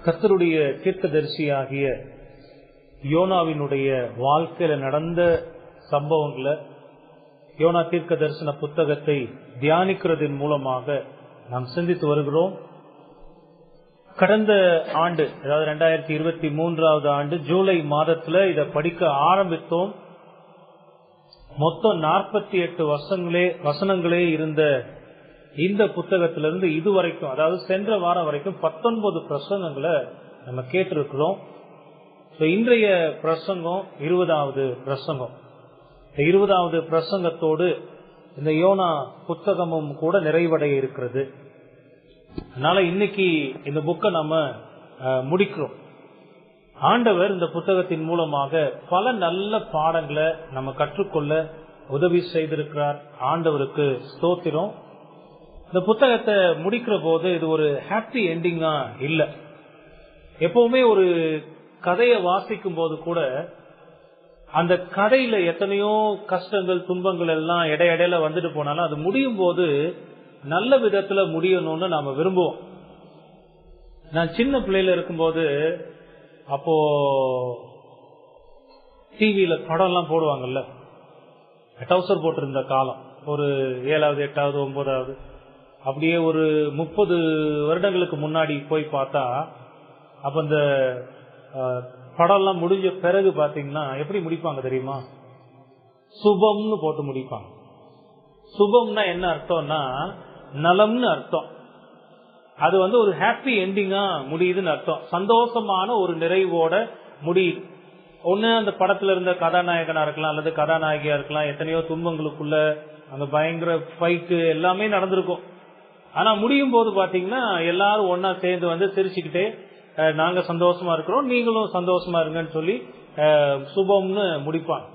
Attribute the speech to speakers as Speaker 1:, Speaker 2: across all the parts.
Speaker 1: கர்த்தருடைய தீர்க்கதரிசியாகிய யோனாவினுடைய வாழ்க்கையில நடந்த சம்பவங்களை யோனா தீர்க்க தரிசன புத்தகத்தை தியானிக்கிறதின் மூலமாக நாம் சிந்தித்து வருகிறோம். கடந்த ஆண்டு, அதாவது 2023 ஆண்டு ஜூலை மாதத்துல இதை படிக்க ஆரம்பித்தோம். மொத்தம் 48 வசனங்களே இருந்த இந்த புத்தகத்திலிருந்து இதுவரைக்கும், அதாவது சென்ற வாரம் வரைக்கும் 19 பிரசங்கங்களை நம்ம கேட்டிருக்கிறோம். இன்றைய பிரசங்கம் 20வது பிரசங்கம். 20வது பிரசங்கத்தோடு இந்த யோனா புத்தகமும் கூட நிறைவடைய இருக்கிறது. அதனால இன்னைக்கு இந்த புக்கை நம்ம முடிக்கிறோம். ஆண்டவர் இந்த புத்தகத்தின் மூலமாக பல நல்ல பாடங்களை நம்ம கற்றுக்கொள்ள உதவி செய்திருக்கிறார். ஆண்டவருக்கு ஸ்தோத்திரம். இந்த புத்தகத்தை முடிக்கிற போது இது ஒரு ஹாப்பி என்டிங்கா இல்லை. எப்பவுமே ஒரு கதையை வாசிக்கும் போது கூட அந்த கதையில எத்தனையோ கஷ்டங்கள் துன்பங்கள் எல்லாம் இடையில வந்துட்டு போனாலும் அது முடியும் போது நல்ல விதத்துல முடியணும்னு நாம விரும்புவோம். நான் சின்ன பிள்ளையில இருக்கும்போது, அப்போ டிவியில படம் எல்லாம் போடுவாங்கல்ல, டவுசர் போட்டிருந்த காலம், ஒரு 7வது 8வது 9வது, அப்படியே ஒரு 30 வருடங்களுக்கு முன்னாடி போய் பார்த்தா, அப்ப இந்த படம் எல்லாம் முடிஞ்ச பிறகு பாத்தீங்கன்னா எப்படி முடிப்பாங்க தெரியுமா? சுபம்னு போட்டு முடிப்பாங்க. சுபம்னா என்ன அர்த்தம்னா நலம்னு அர்த்தம். அது ஒரு ஹாப்பி என்டிங்கா முடியுதுன்னு அர்த்தம். சந்தோஷமான ஒரு நிறைவோட முடியுது. ஒண்ணு அந்த படத்துல இருந்த கதாநாயகனா இருக்கலாம் அல்லது கதாநாயகியா இருக்கலாம். எத்தனையோ துன்பங்களுக்குள்ள அந்த பயங்கர ஃபைட்டு எல்லாமே நடந்திருக்கும். ஆனா முடியும் போது பாத்தீங்கன்னா எல்லாரும் ஒன்னா சேர்ந்து சிரிச்சுக்கிட்டே நாங்க சந்தோஷமா இருக்கிறோம், நீங்களும் சந்தோஷமா இருங்கன்னு சொல்லி சுபம்னு முடிப்பாங்க.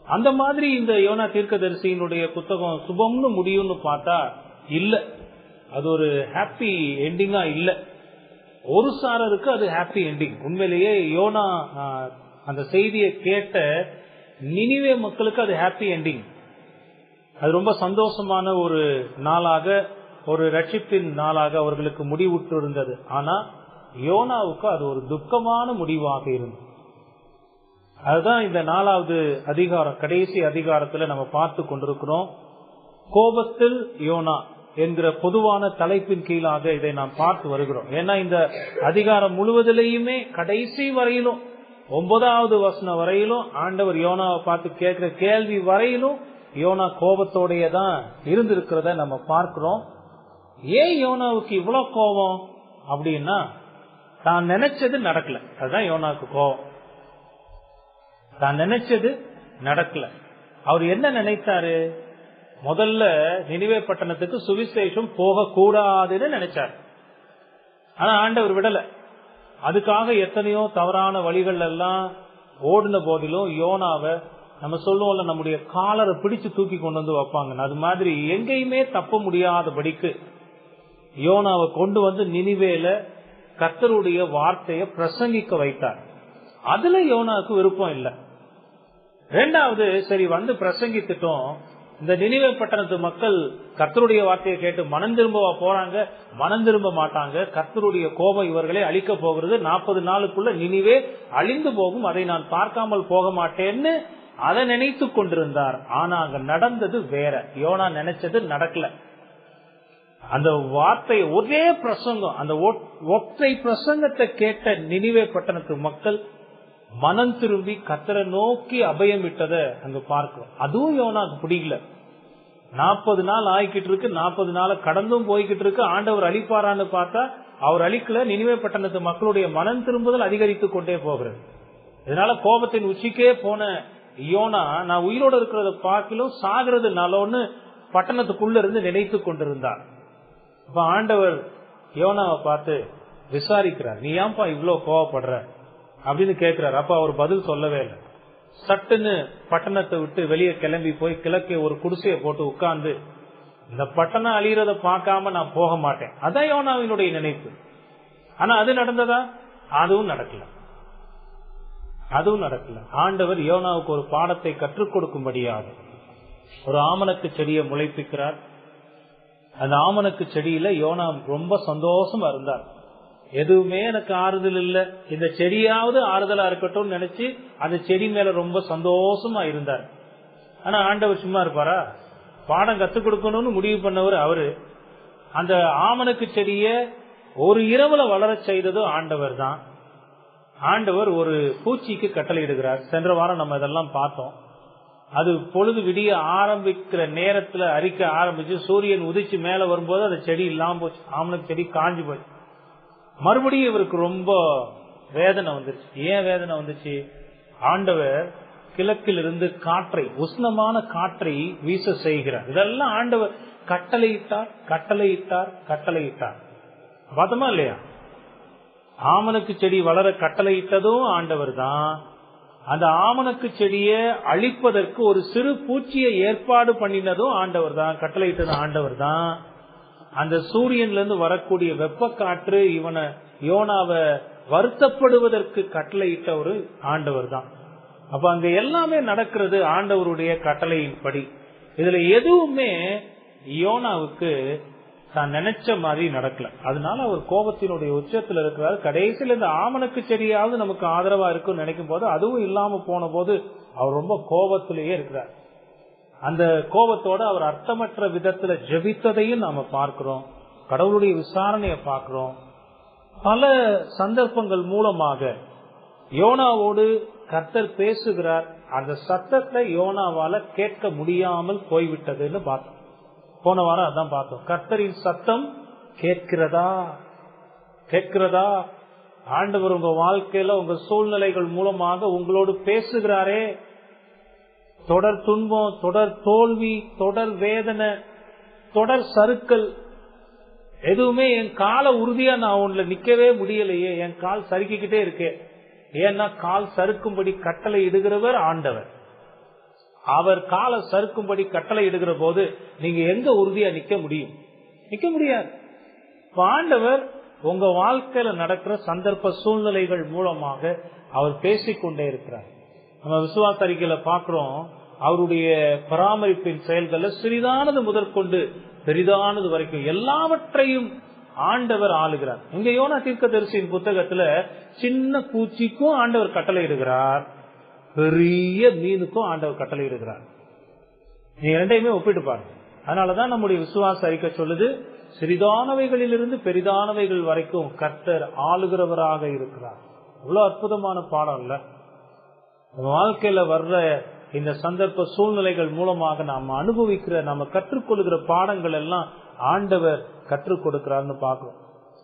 Speaker 1: அந்த மாதிரி இந்த யோனா தீர்க்கதரிசியினுடைய புத்தகம் சுபம்னு முடியும்னு பார்த்தா இல்ல, அது ஒரு ஹாப்பி என்டிங்கா இல்ல. ஒரு சாரருக்கு அது ஹாப்பி என்டிங். உண்மையிலேயே யோனா அந்த செய்தியை கேட்ட நினிவே மக்களுக்கு அது ஹாப்பி என்டிங். அது ரொம்ப சந்தோஷமான ஒரு நாளாக, ஒரு ரட்சிப்பின் நாளாக அவர்களுக்கு முடிவுற்று இருந்தது. ஆனா யோனாவுக்கு அது ஒரு துக்கமான முடிவாக இருந்தது. அதுதான் இந்த 4வது அதிகாரம், கடைசி அதிகாரத்துல நம்ம பார்த்து கொண்டிருக்கிறோம். கோபத்தில் யோனா என்கிற பொதுவான தலைப்பின் கீழாக இதை நாம் பார்த்து வருகிறோம். ஏன்னா இந்த அதிகாரம் முழுவதிலேயுமே கடைசி வரையிலும் 9வது வசனம் வரையிலும் ஆண்டவர் யோனாவை பார்த்து கேட்கிற கேள்வி வரையிலும் யோனா கோபத்தோடைய தான் இருந்திருக்கிறத நம்ம பார்க்கிறோம். ஏன் யோனாவுக்கு இவ்வளவு கோபம் அப்படின்னா, தான் நினைச்சது நடக்கல. அதுதான் யோனாவுக்கு கோபம். தான் நினைச்சது நடக்கல. அவர் என்ன நினைத்தாரு? முதல்ல நினிவே பட்டணத்துக்கு சுவிசேஷம் போக கூடாதுன்னு நினைச்சார். ஆனா ஆண்டவர் விடல. அதுக்காக எத்தனையோ தவறான வழிகள் எல்லாம் ஓடின போதிலும் யோனாவை நம்ம சொல்லுவோம்ல, நம்முடைய காலரை பிடிச்சு தூக்கி கொண்டு வைப்பாங்க. அது மாதிரி எங்கேயுமே தப்ப முடியாதபடிக்கு யோனாவை கொண்டு நினிவேல கர்த்தருடைய வார்த்தையை பிரசங்கிக்க வைத்தார். அதுல யோனாவுக்கு விருப்பம் இல்லை. 2வது, சரி பிரசங்கித்துட்டோம், இந்த நினிவே பட்டணத்து மக்கள் கர்த்தருடைய வார்த்தையை கேட்டு மனம் திரும்பவா போறாங்க? மனம் திரும்ப மாட்டாங்க. கர்த்தருடைய கோபம் இவர்களை அழிக்க போகிறது. 40 நாளுக்குள்ள நினிவே அழிந்து போகும், அதை நான் பார்க்காமல் போக மாட்டேன்னு அதை நினைத்து கொண்டிருந்தார். ஆனா அங்க நடந்தது வேற. யோனா நினைச்சது நடக்கல. அந்த வார்த்தை, ஒரே பிரசங்கம், அந்த ஒற்றை பிரசங்கத்தை கேட்ட நினிவே பட்டணத்து மக்கள் மனம் திரும்பி கர்த்தரை நோக்கி அபயம் விட்டதை அங்க பார்க்கிறோம். அதுவும் யோனாக்கு பிடிக்கல. 40 நாள் ஆகிக்கிட்டு இருக்கு, 40 நாள் கடந்தும் போய்கிட்டு இருக்கு. ஆண்டவர் அழிப்பாரான்னு பார்த்தா அவர் அழிக்கல. நினிவே பட்டணத்து மக்களுடைய மனம் திரும்புதல் அதிகரித்து கொண்டே போகிறது. இதனால கோபத்தின் உச்சிக்கே போன யோனா, நான் உயிரோடு இருக்கிறத பார்க்கலும் சாகிறது நலோன்னு பட்டணத்துக்குள்ள இருந்து நினைத்து கொண்டிருந்தார். அப்ப ஆண்டவர் யோனாவை பார்த்து விசாரிக்கிறார், நீ ஏன்பா இவ்வளவு கோவப்படுற அப்படின்னு கேட்கிறார். அப்ப அவர் பதில் சொல்லவே இல்லை. சட்டுன்னு பட்டணத்தை விட்டு வெளியே கிளம்பி போய் கிழக்கே ஒரு குடிசையை போட்டு உட்கார்ந்து, இந்த பட்டணம் அழியறத பார்க்காம நான் போக மாட்டேன். அதான் யோனாவினுடைய நினைப்பு. ஆனா அது நடந்ததா? அதுவும் நடக்கல. அதுவும் நடக்கல. ஆண்டவர் யோனாவுக்கு ஒரு பாடத்தை கற்றுக் கொடுக்கும்படியாக ஒரு ஆமணக்கு செடியை முளைப்பிக்கிறார். அந்த ஆமணக்கு செடியில யோனா ரொம்ப சந்தோஷமா இருந்தார். எதுவுமே எனக்கு ஆறுதல் இல்ல, இந்த செடியாவது ஆறுதலா இருக்கட்டும் நினைச்சு அந்த செடி மேல ரொம்ப சந்தோஷமா இருந்தார். ஆனா ஆண்டவர் சும்மா இருப்பாரா? பாடம் கத்துக் கொடுக்கணும்னு முடிவு பண்ணவர் அவரு. அந்த ஆமணக்கு செடிய ஒரு இரவுல வளர செய்ததும் ஆண்டவர் தான். ஆண்டவர் ஒரு பூச்சிக்கு கட்டளையிடுகிறார். சென்ற வாரம் நம்ம இதெல்லாம் பார்த்தோம். அது பொழுது விடிய ஆரம்பிக்கிற நேரத்துல அரிக்க ஆரம்பிச்சு சூரியன் உதிச்சு மேல வரும்போது அந்த செடி இல்லாம போச்சு. ஆமணக்கு செடி காஞ்சி போச்சு. மறுபடியும் இவருக்கு ரொம்ப வேதனை வந்துருச்சு. ஏன் வேதனை வந்துச்சு? ஆண்டவர் கிழக்கிலிருந்து காற்றை, உஷ்ணமான காற்றை வீச செய்கிறார். இதெல்லாம் ஆண்டவர் கட்டளையிட்டார், கட்டளையிட்டார், கட்டளையிட்டார். பார்த்தோமா இல்லையா? ஆமணக்கு செடி வளர கட்டளையிட்டதும் ஆண்டவர் தான். அந்த ஆமணக்கு செடியை அழிப்பதற்கு ஒரு சிறு பூச்சியை ஏற்பாடு பண்ணினதும் ஆண்டவர் தான், கட்டளையிட்டதும் ஆண்டவர் தான். அந்த சூரியன்ல இருந்து வரக்கூடிய வெப்ப காற்று யோனாவை வருத்தப்படுவதற்கு கட்டளையிட்ட ஒரு ஆண்டவர் தான். அப்ப அங்க எல்லாமே நடக்கிறது ஆண்டவருடைய கட்டளையின்படி. இதுல எதுவுமே யோனாவுக்கு தான் நினைச்ச மாதிரி நடக்கல. அதனால அவர் கோபத்தினுடைய உச்சத்துல இருக்கிறார். கடைசியில் இந்த ஆமணக்கு செடியாவது நமக்கு ஆதரவா இருக்குன்னு நினைக்கும் போது அதுவும் இல்லாம போன போது அவர் ரொம்ப கோபத்திலேயே இருக்கிறார். அந்த கோபத்தோட அவர் அர்த்தமற்ற விதத்துல ஜெபித்ததையும் நாம பார்க்கிறோம். கடவுளுடைய விசாரணையை பார்க்கிறோம். பல சந்தர்ப்பங்கள் மூலமாக யோனாவோடு கர்த்தர் பேசுகிறார். அந்த சத்தத்தை யோனாவால கேட்க முடியாமல் போய்விட்டதுன்னு பார்த்தோம். போன வாரம் அதான் பார்த்தோம். கர்த்தரின் சத்தம் கேட்கிறதா? கேட்கிறதா? ஆண்டவர் உங்க வாழ்க்கையில உங்க சூழ்நிலைகள் மூலமாக உங்களோடு பேசுகிறாரே. தொடர் துன்பம், தொடர் தோல்வி, தொடர் வேதனை, தொடர் சறுக்கல், எதுவுமே என் காலை உறுதியா நான் உன்ல நிக்கவே முடியலையே, என் கால் சறுக்கிக்கிட்டே இருக்கே. ஏன்னா கால் சறுக்கும்படி கட்டளை இடுகிறவர் ஆண்டவர். அவர் காலை சறுக்கும்படி கட்டளை இடுகிற போது நீங்க எங்க உறுதியா நிக்க முடியும்? நிக்க முடியாது. ஆண்டவர் உங்க வாழ்க்கையில நடக்கிற சந்தர்ப்ப சூழ்நிலைகள் மூலமாக அவர் பேசிக்கொண்டே இருக்கிறார். நம்ம விசுவாச அறிக்கையில பாக்குறோம், அவருடைய பராமரிப்பின் செயல்கள் சிறிதானது முதற்கொண்டு பெரிதானது வரைக்கும் எல்லாவற்றையும் ஆண்டவர் ஆளுகிறார். இங்க யோனா தீர்க்கதரிசியின் புத்தகத்துல சின்ன பூச்சிக்கும் ஆண்டவர் கட்டளை இடுகிறார், பெரிய மீனுக்கும் ஆண்டவர் கட்டளை இடுகிறார். நீ இரண்டையுமே ஒப்பிட்டு பாருங்க. அதனாலதான் நம்முடைய விசுவாச அறிக்கை சொல்லுது, சிறிதானவைகளிலிருந்து பெரிதானவைகள் வரைக்கும் கர்த்தர் ஆளுகிறவராக இருக்கிறார். இவ்வளவு அற்புதமான பாடம் இல்ல? நம்ம வாழ்க்கையில வர்ற இந்த சந்தர்ப்ப சூழ்நிலைகள் மூலமாக நாம அனுபவிக்கிற, நாம கற்றுக்கொள்கிற பாடங்கள் எல்லாம் ஆண்டவர் கற்றுக் கொடுக்கிறார்னு பாக்குறோம்.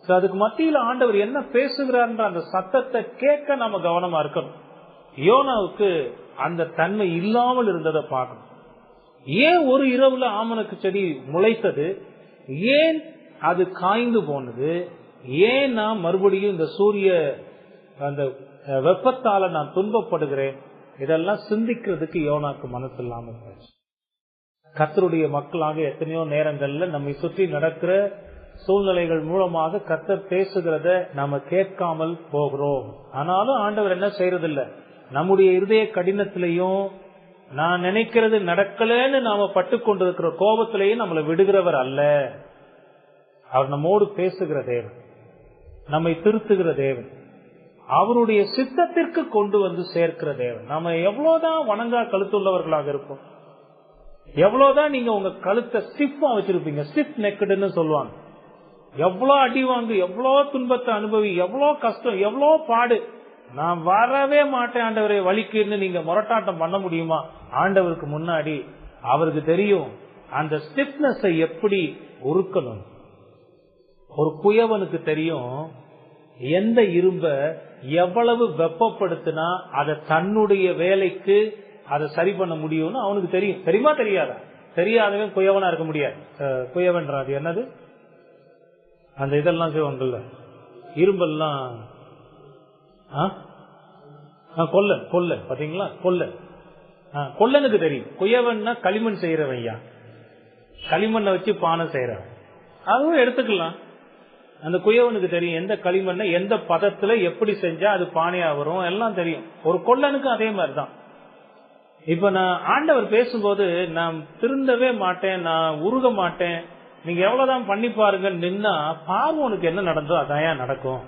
Speaker 1: அதுக்கு மத்தியில ஆண்டவர் என்ன பேசுகிறார்ன்ற அந்த சத்தத்தை கேட்க நாம கவனமா இருக்கணும். யோனாவுக்கு அந்த தன்மை இல்லாமல் இருந்ததை பார்க்கணும். ஏன் ஒரு இரவுல ஆமணக்கு செடி முளைத்தது? ஏன் அது காய்ந்து போனது? ஏன் நான் மறுபடியும் இந்த சூரிய அந்த வெப்பத்தால நான் துன்பப்படுகிறேன்? இதெல்லாம் சிந்திக்கிறதுக்கு யோனாக்கு மனசு இல்லாம இருந்துச்சு. கர்த்தருடைய மக்களாக எத்தனையோ நேரங்கள்ல நம்மை சுற்றி நடக்கிற சூழ்நிலைகள் மூலமாக கர்த்தர் பேசுகிறத நாம கேட்காமல் போகிறோம். ஆனாலும் ஆண்டவர் என்ன செய்யறதில்ல, நம்முடைய இருதய கடினத்திலையும் நான் நினைக்கிறது நடக்கலன்னு நாம பட்டு கொண்டிருக்கிற கோபத்திலையும் நம்மளை விடுகிறவர் அல்ல. அவர் நம்மோடு பேசுகிற தேவன், நம்மை திருத்துகிற தேவன், அவருடைய சித்தத்திற்கு கொண்டு வந்து சேர்க்கிற தேவன். நம்ம எவ்வளவுதான் வணங்கா கழுத்துள்ளவர்களாக இருப்போம், எவ்வளவுதான் நீங்க உங்க கழுத்தை ஸ்டிஃபா வச்சிருப்பீங்க, ஸ்டிஃப் நெக்டுன்னு சொல்லுவாங்க, எவ்வளவு அடி வாங்கு, எவ்வளவு துன்பத்தை அனுபவி, எவ்வளவு கஷ்டம், எவ்வளவு பாடு, நான் வரவே மாட்டேன் ஆண்டவரை வலிக்குன்னு நீங்க முரட்டாட்டம் பண்ண முடியுமா? ஆண்டவருக்கு முன்னாடி அவருக்கு தெரியும் அந்த ஸ்டிஃப்னஸை எப்படி உருக்கணும். ஒரு குயவனுக்கு தெரியும் எந்த இரும்ப எவ்வளவு வெப்பப்படுத்தினா அதை தன்னுடைய வேலைக்கு அதை சரி பண்ண முடியும்னு அவனுக்கு தெரியும். தெரியுமா தெரியாதா? தெரியாதவன் குயவனா இருக்க முடியாது. குயவன்றது என்னது? அந்த இதெல்லாம் செய்வாங்கல்ல, இரும்பெல்லாம் கொல்ல பாத்தீங்களா? கொல்லனுக்கு தெரியும். குயவன்னா களிமண் செய்யறவையா, களிமண்ணை வச்சு பானை செய்யறவன், அதுவும் எடுத்துக்கலாம். அந்த குயவனுக்கு தெரியும் எந்த களிமண்ணை எந்த பதத்துல எப்படி செஞ்சா அது பானையா வரும், எல்லாம் தெரியும். ஒரு கொல்லனுக்கு அதே மாதிரிதான். இப்ப நான் ஆண்டவர் பேசும்போது நான் திருந்தவே மாட்டேன், நான் உருக மாட்டேன், நீங்க எவ்வளவுதான் பண்ணி பாருங்க நின்னா பார்வோனுக்கு என்ன நடந்தோ அதான் நடக்கும்.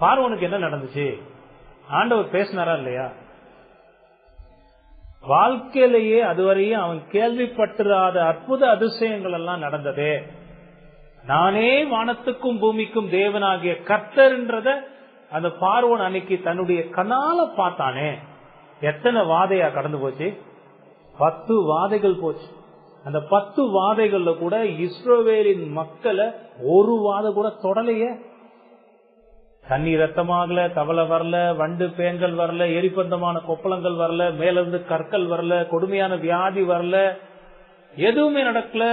Speaker 1: பார்வோனுக்கு என்ன நடந்துச்சு? ஆண்டவர் பேசினாரா இல்லையா? வாழ்க்கையிலேயே அதுவரையும் அவன் கேள்விப்பட்டிராத அற்புத அதிசயங்கள் எல்லாம் நடந்ததே. நானே வானத்துக்கும் பூமிக்கும் தேவனாகிய கர்த்தர்ன்றத அந்த பார்வோன் அன்னைக்கு தன்னுடைய கண்ணால பார்த்தானே. எத்தனை வாதையா கடந்து போச்சு? 10 வாதைகள் போச்சு. அந்த 10 வாதைகள்ல கூட இஸ்ரவேலின் மக்களை ஒரு வாதை கூட தொடலையே. தண்ணி ரத்தமாகல, தவளை வரல, வண்டு பேன்கள் வரல, எரிபந்தமான கொப்பளங்கள் வரல, மேல இருந்து கற்கள் வரல, கொடுமையான வியாதி வரல, எதுவுமே நடக்கல.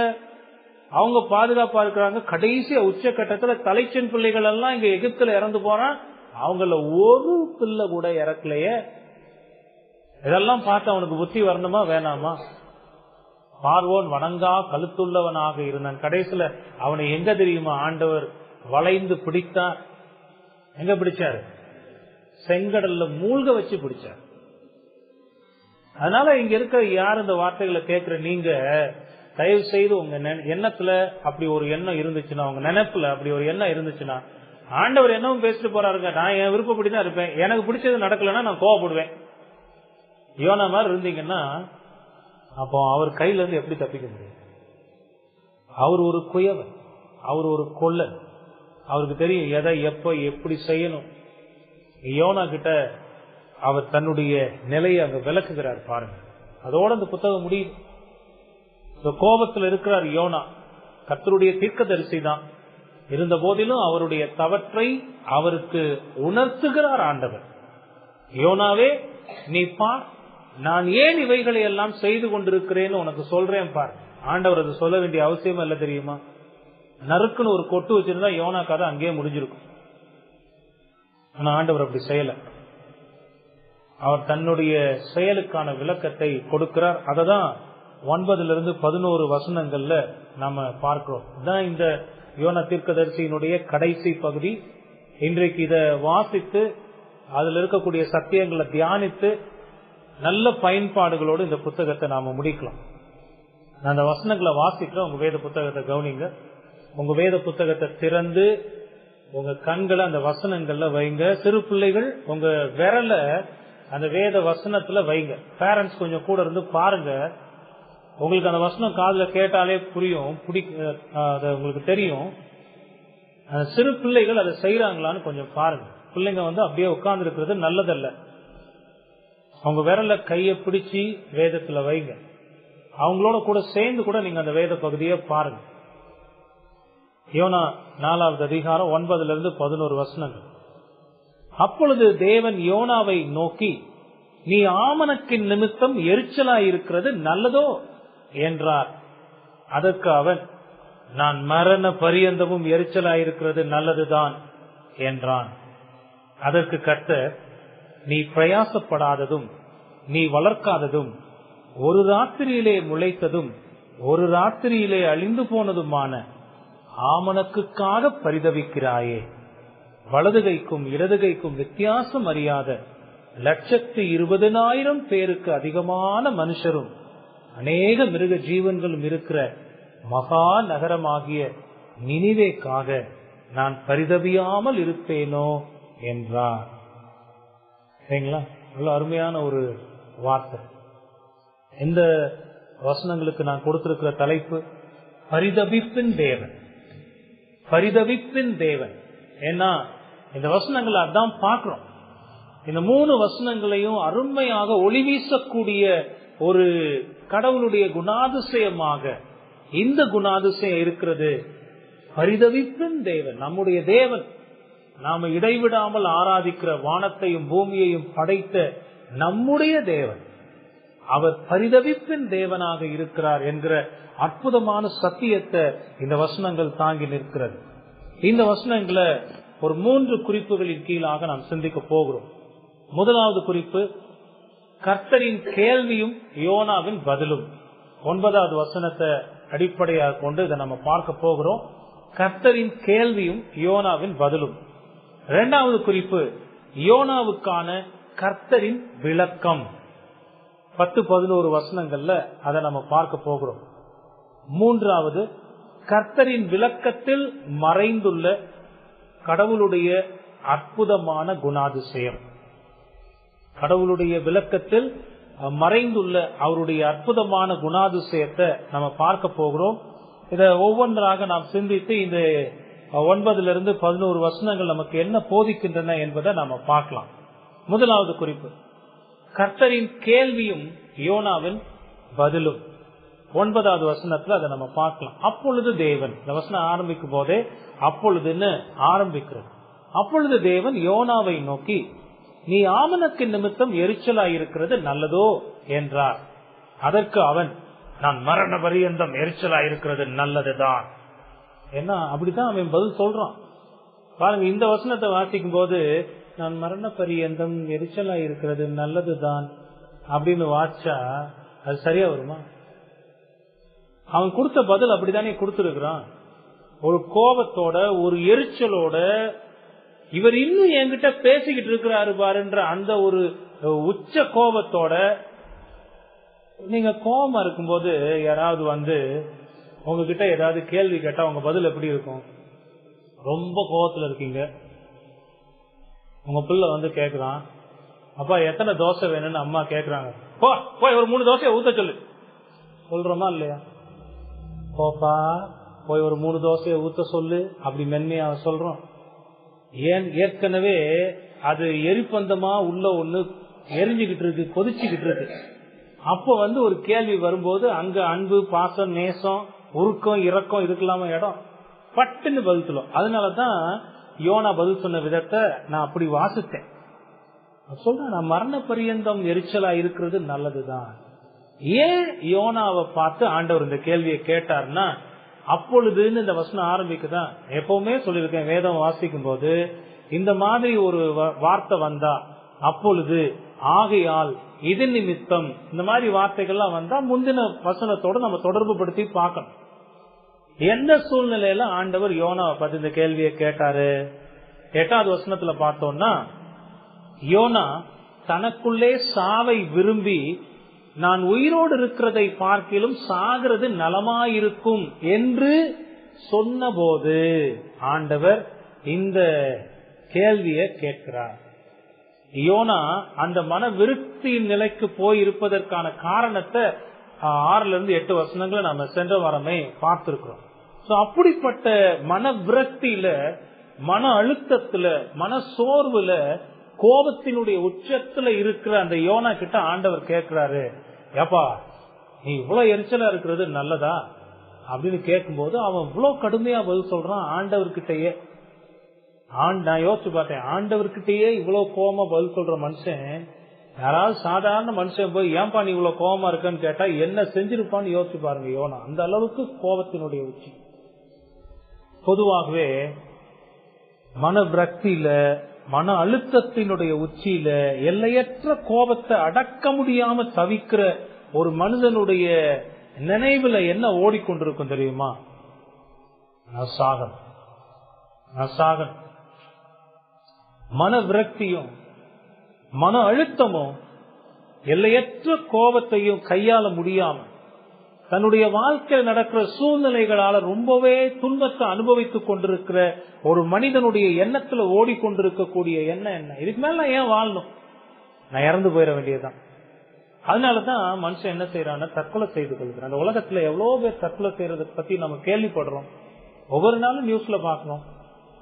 Speaker 1: அவங்க பாதுகாப்பா இருக்கிறாங்க. கடைசி உச்சகட்டத்துல தலைச்சன் பிள்ளைகள் எல்லாம் இங்க எகிப்துல இறந்து போறான். அவங்கள ஒரு பிள்ளை கூட இறக்கலையே. இதெல்லாம் பார்த்து அவனுக்கு புத்தி வரணுமா வேணாமா? பார்வோன் வணங்கா கழுத்துள்ளவனாக இருந்தான். கடைசியில அவனை எங்க தெரியுமா ஆண்டவர் வளைந்து பிடித்தார்? எங்க பிடிச்சாரு? செங்கடல்ல மூழ்க வச்சு பிடிச்சார். அதனால இங்க இருக்க யார் இந்த வார்த்தைகளை கேட்கிற நீங்க தயவு செய்து உங்க எண்ணத்துல அப்படி ஒரு எண்ணம் இருந்துச்சுன்னா, உங்க நினைப்புல அப்படி ஒரு எண்ணம் இருந்துச்சுன்னா, ஆண்டவர் என்னவும் பேசிட்டு போறாருங்க, நான் என் விருப்பப்படிதான் இருப்பேன், எனக்கு பிடிச்சது நடக்கலன்னா நான் கோவப்படுவேன், யோனா மாதிரி இருந்தீங்கன்னா அப்போ அவர் கையில இருந்து எப்படி தப்பிக்க முடியும்? அவர் ஒரு குயவன், அவர் ஒரு கொள்ளன், அவருக்கு தெரியும் எதை எப்ப எப்படி செய்யணும். யோனா கிட்ட அவர் தன்னுடைய நிலையை அங்க விளக்குகிறார் பாருங்க. அதோட அந்த புத்தகம் முடியும். கோபத்தில் இருக்கிறார் யோனா. கர்த்தருடைய தீர்க்கதரிசி தான் இருந்த போதிலும் அவருடைய தவற்றை அவருக்கு உணர்த்துகிறார் ஆண்டவர். யோனாவே நீ பார், நான் ஏன் இவைகளை எல்லாம் செய்து கொண்டிருக்கிறேன்னு உனக்கு சொல்றேன் பார். ஆண்டவர் அது சொல்ல வேண்டிய அவசியம் இல்ல தெரியுமா? நறுக்குன்னு ஒரு கொட்டு வச்சிருந்தா யோனா கதை அங்கேயே முடிஞ்சிருக்கும். ஆனா ஆண்டவர் அப்படி செய்யல. அவர் தன்னுடைய செயலுக்கான விளக்கத்தை கொடுக்கிறார். அததான் 9-11 வசனங்கள்ல நாம பார்க்கிறோம். இதுதான் இந்த யோனா தீர்க்கதரிசியினுடைய கடைசி பகுதி. இன்றைக்கு இத வாசித்து அதுல இருக்கக்கூடிய சத்தியங்களை தியானித்து நல்ல பயன்பாடுகளோடு இந்த புத்தகத்தை நாம முடிக்கலாம். நான் அந்த வசனங்களை வாசிக்கிறேன். உங்க வேத புத்தகத்தை கவனிங்க. உங்க வேத புத்தகத்தை திறந்து உங்க கண்களை அந்த வசனங்கள்ல வைங்க. சிறு பிள்ளைகள் உங்க விரல அந்த வேத வசனத்துல வைங்க. பேரண்ட்ஸ் கொஞ்சம் கூட இருந்து பாருங்க. உங்களுக்கு அந்த வசனம் காதுல கேட்டாலே புரியும், உங்களுக்கு தெரியும். சிறு பிள்ளைகள் அதை செய்யறாங்களான்னு கொஞ்சம் பாருங்க. பிள்ளைங்க அப்படியே உட்கார்ந்து இருக்கிறது நல்லதல்ல. அவங்க விரல கைய பிடிச்சி வேதத்துல வைங்க. அவங்களோட கூட சேர்ந்து கூட நீங்க அந்த வேத பகுதியை பாருங்க. யோனா 4வது அதிகாரம் 9-11 வசனங்கள். அப்பொழுது தேவன் யோனாவை நோக்கி, நீ ஆமணக்கின் நிமித்தம் எரிச்சலாயிருக்கிறது நல்லதோ என்றார். அதற்கு அவன், நான் மரண பரியந்தமும் எரிச்சலாயிருக்கிறது நல்லதுதான் என்றான். அதற்கு கர்த்தர், நீ பிரயாசப்படாததும் நீ வளர்க்காததும் ஒரு ராத்திரியிலே முளைத்ததும் ஒரு ராத்திரியிலே அழிந்து போனதுமான ஆமணக்குக்காக பரிதவிக்கிறாயே. வலது கைக்கும் இடது கைக்கும் வித்தியாசம் அறியாத 120,000 பேருக்கு அதிகமான மனுஷரும் அநேக மிருக ஜீவன்களும் இருக்கிற மகா நகரமாகிய நினிவேக்காக நான் பரிதவியாமல் இருப்பேனோ என்றார். சரிங்களா? நல்ல அருமையான ஒரு வார்த்தை. இந்த வசனங்களுக்கு நான் கொடுத்திருக்கிற தலைப்பு பரிதவிப்பின் தேவன். பரிதவிப்பின் தேவன். ஏன்னா இந்த வசனங்களை அதான் பார்க்கிறோம். இந்த 3 வசனங்களையும் அருமையாக ஒளி வீசக்கூடிய ஒரு கடவுளுடைய குணாதிசயமாக இந்த குணாதிசயம் இருக்கிறது. பரிதவிப்பின் தேவன், நம்முடைய தேவன், நாம இடைவிடாமல் ஆராதிக்கிற வானத்தையும் பூமியையும் படைத்த நம்முடைய தேவன், அவர் பரிதவிப்பின் தேவனாக இருக்கிறார் என்கிற அற்புதமான சத்தியத்தை இந்த வசனங்கள் தாங்கி நிற்கிறது. இந்த வசனங்களை ஒரு 3 குறிப்புகளின் கீழாக நாம் சிந்திக்க போகிறோம். முதலாவது குறிப்பு, கர்த்தரின் கேள்வியும் யோனாவின் பதிலும். 9வது வசனத்தை அடிப்படையாக கொண்டு இதை நம்ம பார்க்க போகிறோம். கர்த்தரின் கேள்வியும் யோனாவின் பதிலும். 2வது குறிப்பு, யோனாவுக்கான கர்த்தரின் விளக்கம். 10-11 வசனங்கள்ல அதை நம்ம பார்க்க போகிறோம். 3வது, கர்த்தரின் விளக்கத்தில் மறைந்துள்ள கடவுளுடைய அற்புதமான குணாதிசயம். கடவுளுடைய விளக்கத்தில் மறைந்துள்ள அவருடைய அற்புதமான குணாதிசயத்தை நம்ம பார்க்க போகிறோம். இதை ஒவ்வொன்றாக நாம் சிந்தித்து இந்த 9 - 11 வசனங்கள் நமக்கு என்ன போதிக்கின்றன என்பதை நாம பார்க்கலாம். முதலாவது குறிப்பு, கர்த்தரின் கேள்வியும் யோனாவின் பதிலும். 9வது வசனத்துல அதை நம்ம பார்க்கலாம். அப்பொழுது தேவன், இந்த வசனம் ஆரம்பிக்கும் போதே அப்பொழுதுன்னு ஆரம்பிக்கிறது. அப்பொழுது தேவன் யோனாவை நோக்கி, நீ ஆமணக்கு நிமித்தம் எரிச்சலாயிருக்கிறது நல்லதோ என்றார். அதற்கு அவன், நான் மரண பரியந்தம் எரிச்சலாயிருக்கிறது நல்லதுதான். ஏன்னா அப்படித்தான் அவன் பதில் சொல்றான். பாருங்க, இந்த வசனத்தை வாசிக்கும் போது நான் மரண பரியந்தம் எரிச்சலாயிருக்கிறது நல்லதுதான் அப்படின்னு வாச்சா அது சரியா வருமா? அவன் கொடுத்த பதில் அப்படித்தானே கொடுத்திருக்கிறான். ஒரு கோபத்தோட, ஒரு எரிச்சலோட, இவர் இன்னும் என்கிட்ட பேசிக்கிட்டு இருக்கிறாரு பாருன்ற அந்த ஒரு உச்ச கோபத்தோட. நீங்க கோபமா இருக்கும்போது யாராவது வந்து உங்ககிட்ட ஏதாவது கேள்வி கேட்டா உங்க பதில் எப்படி இருக்கும்? ரொம்ப கோபத்துல இருக்கீங்க, உங்க பிள்ளை வந்து கேக்குறான், அப்பா எத்தனை தோசை வேணும்னு அம்மா கேக்குறாங்க, போய் ஒரு 3 தோசையை ஊத்த சொல்லு சொல்றோமா இல்லையா? போப்பா போய் ஒரு 3 தோசையை ஊத்த சொல்லு அப்படி மென்மையா சொல்றோம். ஏன், ஏற்கனவே அது எரிப்பந்தமா உள்ள ஒண்ணு எரிஞ்சுகிட்டு இருக்கு, கொதிச்சுக்கிட்டு இருக்கு. அப்ப வந்து ஒரு கேள்வி வரும்போது அங்க அன்பு, பாசம், நேசம், உருக்கம், இரக்கம் இதுக்கெல்லாம இடம் பட்டுன்னு பதில் சொல்லும். அதனாலதான் யோனா பதில் சொன்ன விதத்தை நான் அப்படி வாசித்தேன். சொல்றேன், நான் மரண பரியந்தம் எரிச்சலா இருக்கிறது நல்லதுதான். ஏன் யோனாவை பார்த்து ஆண்டவர் இந்த கேள்வியை கேட்டார்னா, அப்பொழுதுன்னு இந்த வசனம் ஆரம்பிக்குதான். எப்பவுமே சொல்லியிருக்கேன், வேதம் வாசிக்கும் போது இந்த மாதிரி ஒரு வார்த்தை வந்தா, அப்பொழுது, ஆகையால், இது நிமித்தம், இந்த மாதிரி வார்த்தைகள்லாம் வந்தா முந்தின வசனத்தோட நம்ம தொடர்பு படுத்தி பார்க்கணும். எந்த சூழ்நிலையில ஆண்டவர் யோனாவை பார்த்து இந்த கேள்வியை கேட்டாரு? 8வது வசனத்துல பார்த்தோம்னா, யோனா தனக்குள்ளே சாவை விரும்பி, நான் உயிரோடு இருக்கிறதை பார்க்கிலும் சாகிறது நலமாயிருக்கும் என்று சொன்னபோது ஆண்டவர் இந்த கேள்வியை கேட்கிறார். யோனா அந்த மன விருத்தியின் நிலைக்கு போய் இருப்பதற்கான காரணத்தை 6 - 8 வசனங்களை நம்ம சென்ற வாரமே பார்த்திருக்கிறோம். அப்படிப்பட்ட மன விரக்தியில, மன அழுத்தத்துல, மன சோர்வுல, கோபத்தினுடைய உச்சத்துல இருக்கிற அந்த யோனா கிட்ட ஆண்டவர் கேட்கிறாரு, ஏப்பா நீ இவ்வளவு எரிச்சலா இருக்கிறது நல்லதா அப்படின்னு கேட்கும் போது அவன் இவ்வளவு கடுமையா பதில் சொல்றான் ஆண்டவர்கிட்டயே. நான் யோசிச்சு பார்த்தேன், ஆண்டவர்கிட்டயே இவ்வளவு கோபமா பதில் சொல்ற மனுஷன், யாராவது சாதாரண மனுஷன் போய் ஏன்பா நீ இவ்வளவு கோபமா இருக்கன்னு கேட்டா என்ன செஞ்சிருப்பான்னு யோசிச்சு பாருங்க. யோனா அந்த அளவுக்கு கோபத்தினுடைய உச்சி. பொதுவாகவே மன விரக்தியில, மன அழுத்தத்தினுடைய உச்சியில, எல்லையற்ற கோபத்தை அடக்க முடியாம தவிக்கிற ஒரு மனிதனுடைய நினைவுல என்ன ஓடிக்கொண்டிருக்கும் தெரியுமா? நான் சாகன். மன விரக்தியும் மன அழுத்தமும் எல்லையற்ற கோபத்தையும் கையாள முடியாம தன்னுடைய வாழ்க்கையில் நடக்கிற சூழ்நிலைகளால ரொம்பவே துன்பத்தை அனுபவித்துக் கொண்டிருக்கிற ஒரு மனிதனுடைய எண்ணத்துல ஓடிக்கொண்டிருக்கக்கூடிய எண்ணம் என்ன? இதுக்கு மேல நான் ஏன் வாழணும்? நான் இறந்து போயிட வேண்டியதுதான். அதனாலதான் மனுஷன் என்ன செய்யறான்னா தற்கொலை செய்து கொள்கிறான். அந்த உலகத்துல எவ்வளவு பேர் தற்கொலை செய்யறதை பத்தி நம்ம கேள்விப்படுறோம். ஒவ்வொரு நாளும் நியூஸ்ல பாக்கிறோம்.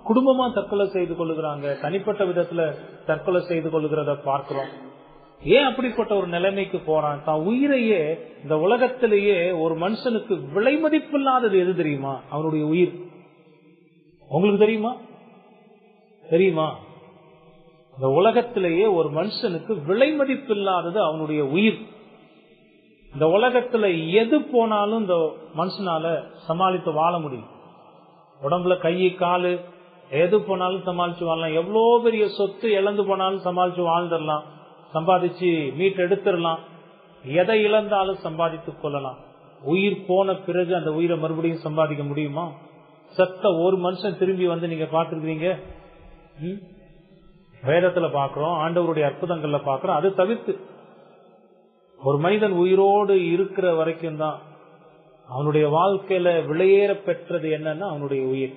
Speaker 1: குடும்பமா தற்கொலை செய்து கொள்ளுகிறாங்க, தனிப்பட்ட விதத்துல தற்கொலை செய்து கொள்ளுகிறத பார்க்கிறோம். ஏன் அப்படிப்பட்ட ஒரு நிலைமைக்கு போறான்? தான் உயிரையே, இந்த உலகத்திலேயே ஒரு மனுஷனுக்கு விலை மதிப்பில்லாதது எது தெரியுமா? அவனுடைய உயிர். உங்களுக்கு தெரியுமா? இந்த உலகத்திலேயே ஒரு மனுஷனுக்கு விலை மதிப்பில்லாதது அவனுடைய உயிர். இந்த உலகத்துல எது போனாலும் இந்த மனுஷனால சமாளித்து வாழ முடியும். உடம்புல கை, காலு எது போனாலும் சமாளிச்சு வாழலாம். எவ்வளவு பெரிய சொத்து இழந்து போனாலும் சமாளிச்சு வாழ்ந்துடலாம். சம்பாதிச்சு மீட் எடுத்துடலாம். எதை இழந்தாலும் சம்பாதித்துக் கொள்ளலாம். உயிர் போன பிறகு அந்த உயிரை மறுபடியும் சம்பாதிக்க முடியுமா? செத்த ஒரு மனுஷன் திரும்பி வந்து நீங்க பாத்துருக்கீங்க? வேதத்துல பாக்குறோம், ஆண்டவருடைய அற்புதங்கள்ல பாக்குறோம். அது தவிர்த்து ஒரு மனிதன் உயிரோடு இருக்கிற வரைக்கும் தான் அவனுடைய வாழ்க்கையில விலையேற பெற்றது என்னன்னா அவனுடைய உயிர்.